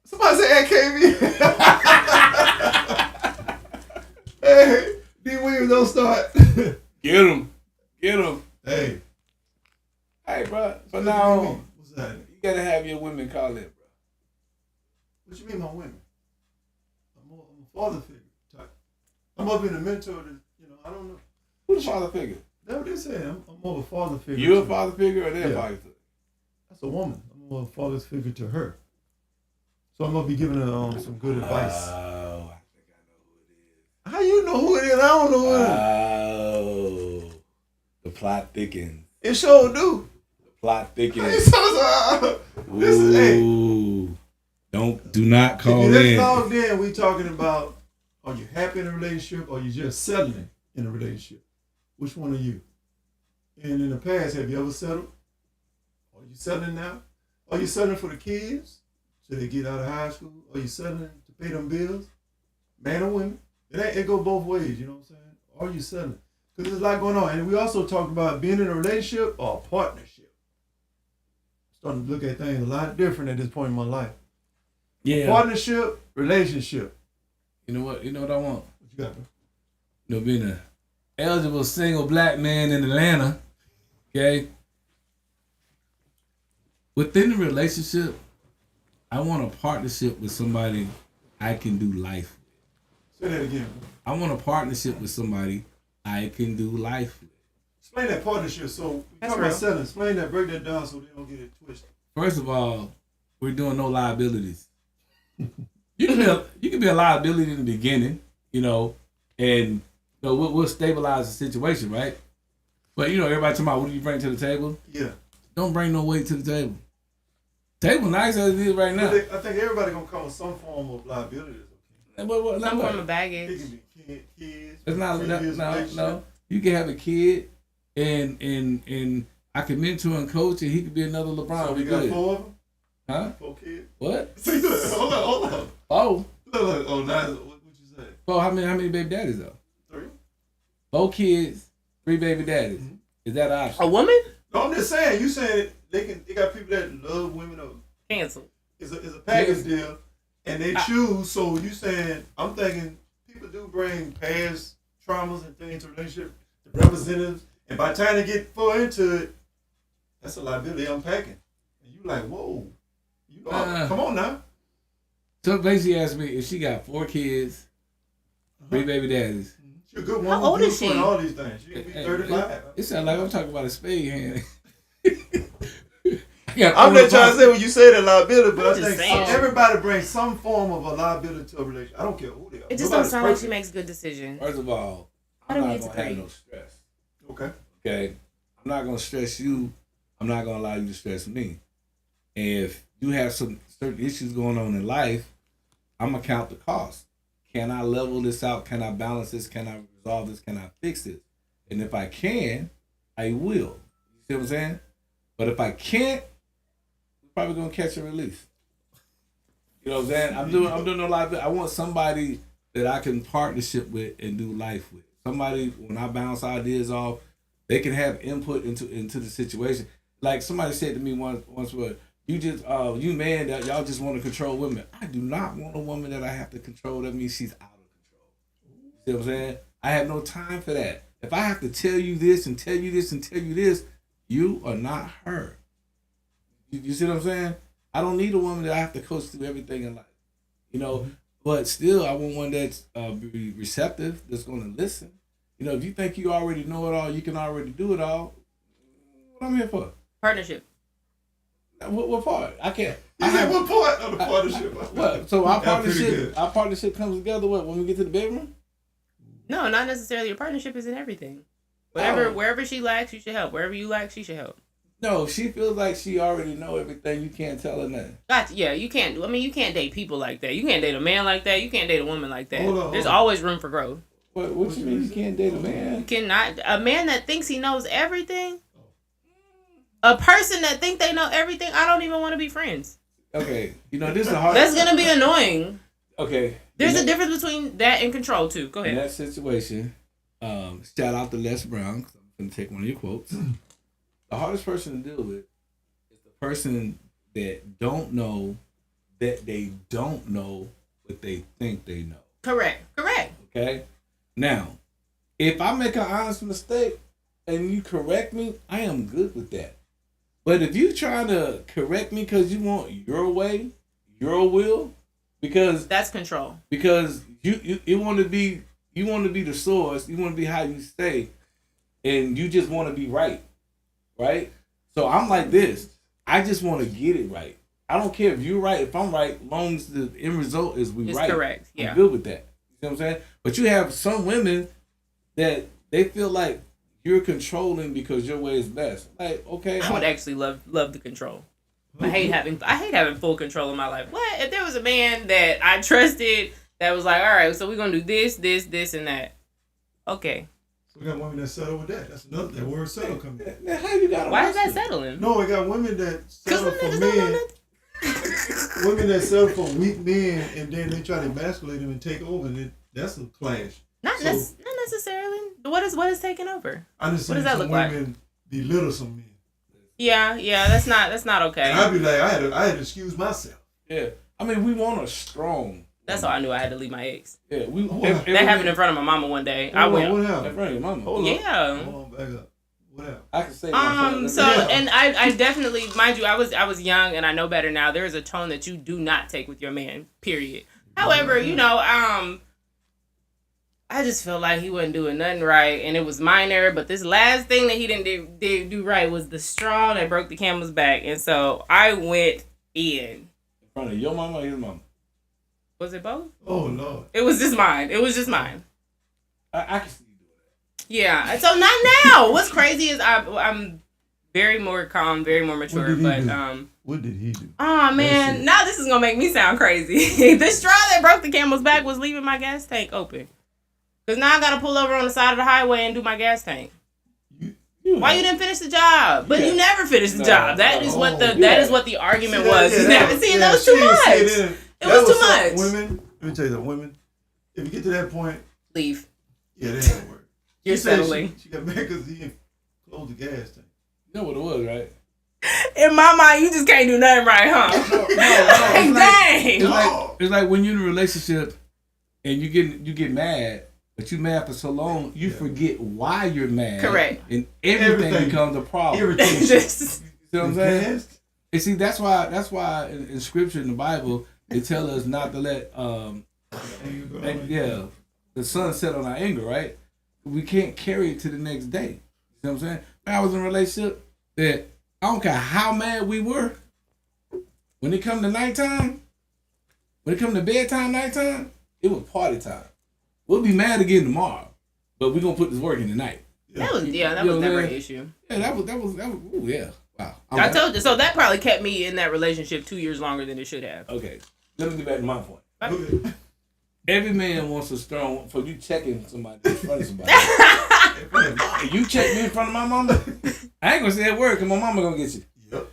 Somebody say, "Hey, KB." Hey, D. Williams, don't start.
Get him. Get him.
Hey.
Hey, bro. From now on,
What's that?
you gotta have your women call in, bro.
What you mean by women? I'm a father figure type. I'm up in a mentor to, I don't know.
Who's the father figure?
That's what they say. I'm more of a father figure.
You a
to-
father figure or their
Yeah.
father figure?
That's a woman. I'm more of a father figure to her. So I'm going to be giving her some good advice.
Oh, I think I know who it is.
How you know who it is? I don't know who it is.
Oh, the plot thickens.
It sure do.
The plot
Hey,
thickens.
this is, hey.
Ooh. Do not
If
call
you just
in.
logged in, we talking about, are you happy in a relationship or you just settling in a relationship? Which one are you? And in the past, have you ever settled? Are you settling now? Are you settling for the kids till they get out of high school? Are you settling to pay them bills? Man or women? It go both ways, you know what I'm saying? Are you settling? Because there's a lot going on. And we also talk about being in a relationship or a partnership. Starting to look at things a lot different at this point in my life.
Yeah.
Partnership, relationship.
You know what? You know what I want?
What you got, bro?
You know, being an eligible single black man in Atlanta. Okay. Within the relationship, I want a partnership with somebody I can do life with.
Say that again, bro.
I want a partnership with somebody I can do life with.
Explain that partnership. So we
That's
talk about
real.
selling. Explain that. Break that down so they don't get it twisted.
First of all, we're doing no liabilities. You can be a liability in the beginning, you know, and we'll stabilize the situation, right? But everybody talking about what do you bring to the table?
Yeah.
Don't bring no weight to the table. Table nice as it is right now.
I think everybody gonna come with some form of liability.
Some form of baggage.
It can be kids.
It's not
previous
no.
relationship.
You can have a kid, and I can mentor and coach, and he could be another LeBron.
So
We
you got
good,
4 of them?
huh?
4 kids?
What?
See, look, hold on.
Oh,
Look, oh, nice. What you say?
oh, how many baby daddies though?
3?
4 kids, 3 baby daddies.
Mm-hmm.
Is that an option?
A woman?
No, I'm just saying. You saying they got people that love women.
Cancel.
It's a package deal, and they choose. So you saying I'm thinking people do bring past traumas and things to relationship, the representatives, and by the time they get far into it, that's a liability unpacking. And you like, whoa, come on now.
So basically, asked me if she got 4 kids, 3 baby daddies.
She's a good woman.
How old is
beautiful,
she?
and all these things. She could be 35.
It sounds like I'm talking about a spade hand.
I'm not trying to say when you say that liability, but
I'm
I
just
think
saying.
everybody brings some form of a liability to a relationship. I don't care who they are.
It just
Nobody's
don't sound like she
perfect.
makes good decisions.
First of all,
I
I'm
don't
not
need to
gonna have
agree.
no stress.
Okay.
Okay, I'm not gonna stress you. I'm not gonna allow you to stress me. And if you have some certain issues going on in life, I'm gonna count the cost. Can I level this out? Can I balance this? Can I resolve this? Can I fix this? And if I can, I will. You see what I'm saying? But if I can't, we're probably gonna catch and release. You know what I'm saying? I'm doing a lot of it. I want somebody that I can partnership with and do life with. Somebody, when I bounce ideas off, they can have input into the situation. Like somebody said to me once, "Well, you man, that y'all just want to control women." I do not want a woman that I have to control. That means she's out of control. You see what I'm saying? I have no time for that. If I have to tell you this and tell you this and tell you this, you are not her. You see what I'm saying? I don't need a woman that I have to coach through everything in life. But still, I want one that's be receptive, that's going to listen. If you think you already know it all, you can already do it all. What I'm here for?
Partnership.
What part? I can't.
You said what part of the partnership?
What? So our
That's pretty good.
partnership comes together. What? When we get to the bedroom?
No, not necessarily. Your partnership is in everything.
Oh.
Wherever she lacks, you should help. Wherever you lack, she should help.
No, she feels like she already know everything. You can't tell her nothing.
Gotcha. Yeah, you can't. You can't date people like that. You can't date a man like that. You can't date a woman like that.
Hold on.
There's always room for growth.
What you mean you can't date a man?
You cannot. A man that thinks he knows everything. A person that think they know everything. I don't even want to be friends.
Okay, this is a hard.
That's gonna be annoying.
Okay.
There's a difference between that and control too. Go
In
ahead.
that situation, shout out to Les Brown, 'cause I'm going to take one of your quotes. The hardest person to deal with is the person that don't know that they don't know what they think they know.
Correct.
Okay? Now, if I make an honest mistake and you correct me, I am good with that. But if you trying to correct me because you want your way, your will, because
That's control.
you want to be the source, you want to be how you say, and you just want to be right. So I'm like this. I just want to get it right. I don't care if you're right, if I'm right, as long as the end result is we
It's
right.
correct. Yeah.
I'm good with that. You know what I'm saying? But you have some women that they feel like you're controlling because your way is best. Like, okay,
I would actually love the control. I hate having full control of my life. What if there was a man that I trusted that was like, all right, so we're gonna do this, and that. Okay.
So we got women that settle with that. That's another that word settle coming in.
Now, how you got
Why is that settling?
No, we got women that settle
Because
for
niggas don't know
men.
nothing.
Women that settle for weak men, and then they try to emasculate them and take over. And that's a clash.
Not
So-
necessarily. What is taking over?
I just
What
seen
does that
some
look like?
women belittle some men.
Yeah, that's not okay.
And I'd be like, I had to excuse myself.
Yeah. I mean, we want a strong.
That's how I knew I had to leave my ex.
Yeah, we.
That
That happened in front of my mama one day. I
Hold on,
went.
what
In
happened?
front of your mama.
Hold on.
Yeah.
Hold on, back up. What happened?
I can say.
So and I definitely, mind you, I was young and I know better now. There is a tone that you do not take with your man. Period. However, I just felt like he wasn't doing nothing right, and it was minor. But this last thing that he didn't do right was the straw that broke the camel's back, and so I went in.
In front of your mama or his mama?
Was it both?
Oh Lord.
It was just mine. It was just mine.
I can see you doing that.
Yeah. So not now. What's crazy is I'm very more calm, very more mature.
What did he
But
do? What did he do?
Oh man, now this is gonna make me sound crazy. The straw that broke the camel's back was leaving my gas tank open. Cause now I gotta pull over on the side of the highway and do my gas tank. Why you didn't finish the job? But you never finished the job. That is what the argument was. You never seen that was too much. It was too much.
Women, let me tell you that women, if you get to that point,
Leave.
yeah, that ain't gonna work.
You're settling.
She got mad because he didn't close the gas tank.
You know what it was, right?
In my mind, you just can't do nothing right, huh?
No,
Dang.
it's like when you're in a relationship and you get mad, but you mad for so long, you forget why you're mad.
Correct.
And everything becomes a problem.
Irritation.
You see what I'm saying? And see, that's why in scripture in the Bible they tell us not to let the sun set on our anger, right? We can't carry it to the next day. You see what I'm saying? I was in a relationship that I don't care how mad we were. When it come to nighttime, when it come to bedtime, nighttime, it was party time. We'll be mad again tomorrow, but we're gonna put this work in tonight.
That was never an issue.
Yeah, that was ooh, yeah. Wow.
I told you. So that probably kept me in that relationship 2 years longer than it should have.
Okay. Let me get back to my point. Okay. Every man wants a strong for you checking somebody in front of somebody. If you check me in front of my mama, I ain't gonna say a word because my mama gonna get you.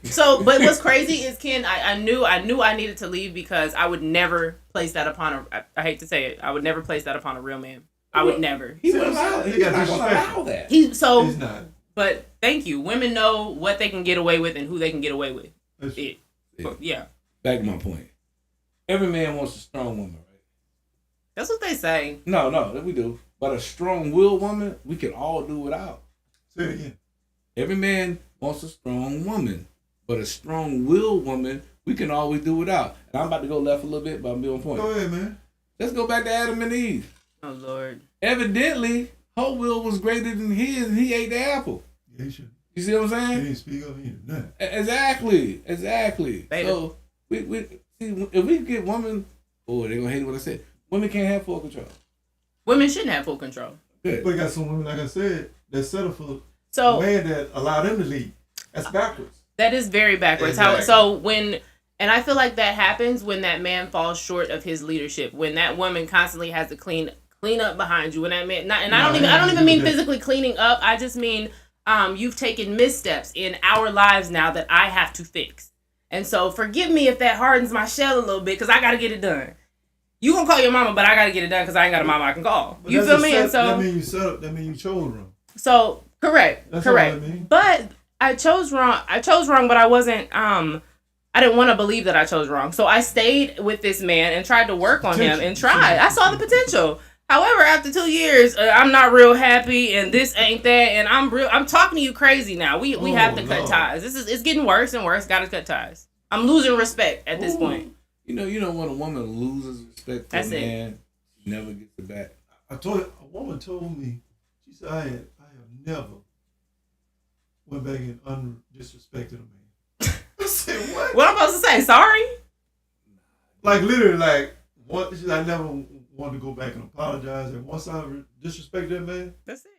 So, but what's crazy is, Ken, I knew I needed to leave because I would never place that upon I hate to say it, I would never place that upon a real man. I would never.
He's not gonna allow that.
He's not.
But thank you. Women know what they can get away with and who they can get away with. Yeah.
Back to my point. Every man wants a strong woman, right?
That's what they say.
No, we do. But a strong-willed woman, we can all do without.
Say it again.
Every man wants a strong woman, but a strong-willed woman, we can always do without. And I'm about to go left a little bit, but I'm on point.
Go ahead, man.
Let's go back to Adam and Eve.
Oh, Lord.
Evidently, her will was greater than his, and he ate the apple.
Yeah, he should.
You see what I'm saying?
He didn't speak up either. Nothing.
Exactly.
Beta.
So we see if we get women, they're gonna hate what I said. Women can't have full control.
Women shouldn't have full control.
Good.
But you got some women, like I said, that settle for
So
a man that allow them to lead. That's backwards.
that is very backwards.
Exactly.
And I feel like that happens when that man falls short of his leadership. When that woman constantly has to clean up behind you. When that man, I don't even mean physically cleaning up. I just mean you've taken missteps in our lives now that I have to fix. And so forgive me if that hardens my shell a little bit because I got to get it done. You gonna call your mama, but I got to get it done because I ain't got a mama I can call.
But
You feel me? And so
that means you set up. That means you chose wrong.
So correct.
That's what I mean.
But I chose wrong, but I wasn't. I didn't want to believe that I chose wrong. So I stayed with this man and tried to work on him and tried. I saw the potential. However, after 2 years, I'm not real happy, and this ain't that, and I'm talking to you crazy now. We have to cut ties. It's getting worse and worse. Got to cut ties. I'm losing respect at this point.
You know when a woman loses respect for a man, she never gets it back.
I told you, a woman told me, she said, I have never went back and disrespected a man. I said, what?
What I'm supposed to say? Sorry?
Like literally, like I never wanted to go back and apologize. And once I disrespected that man,
That's it.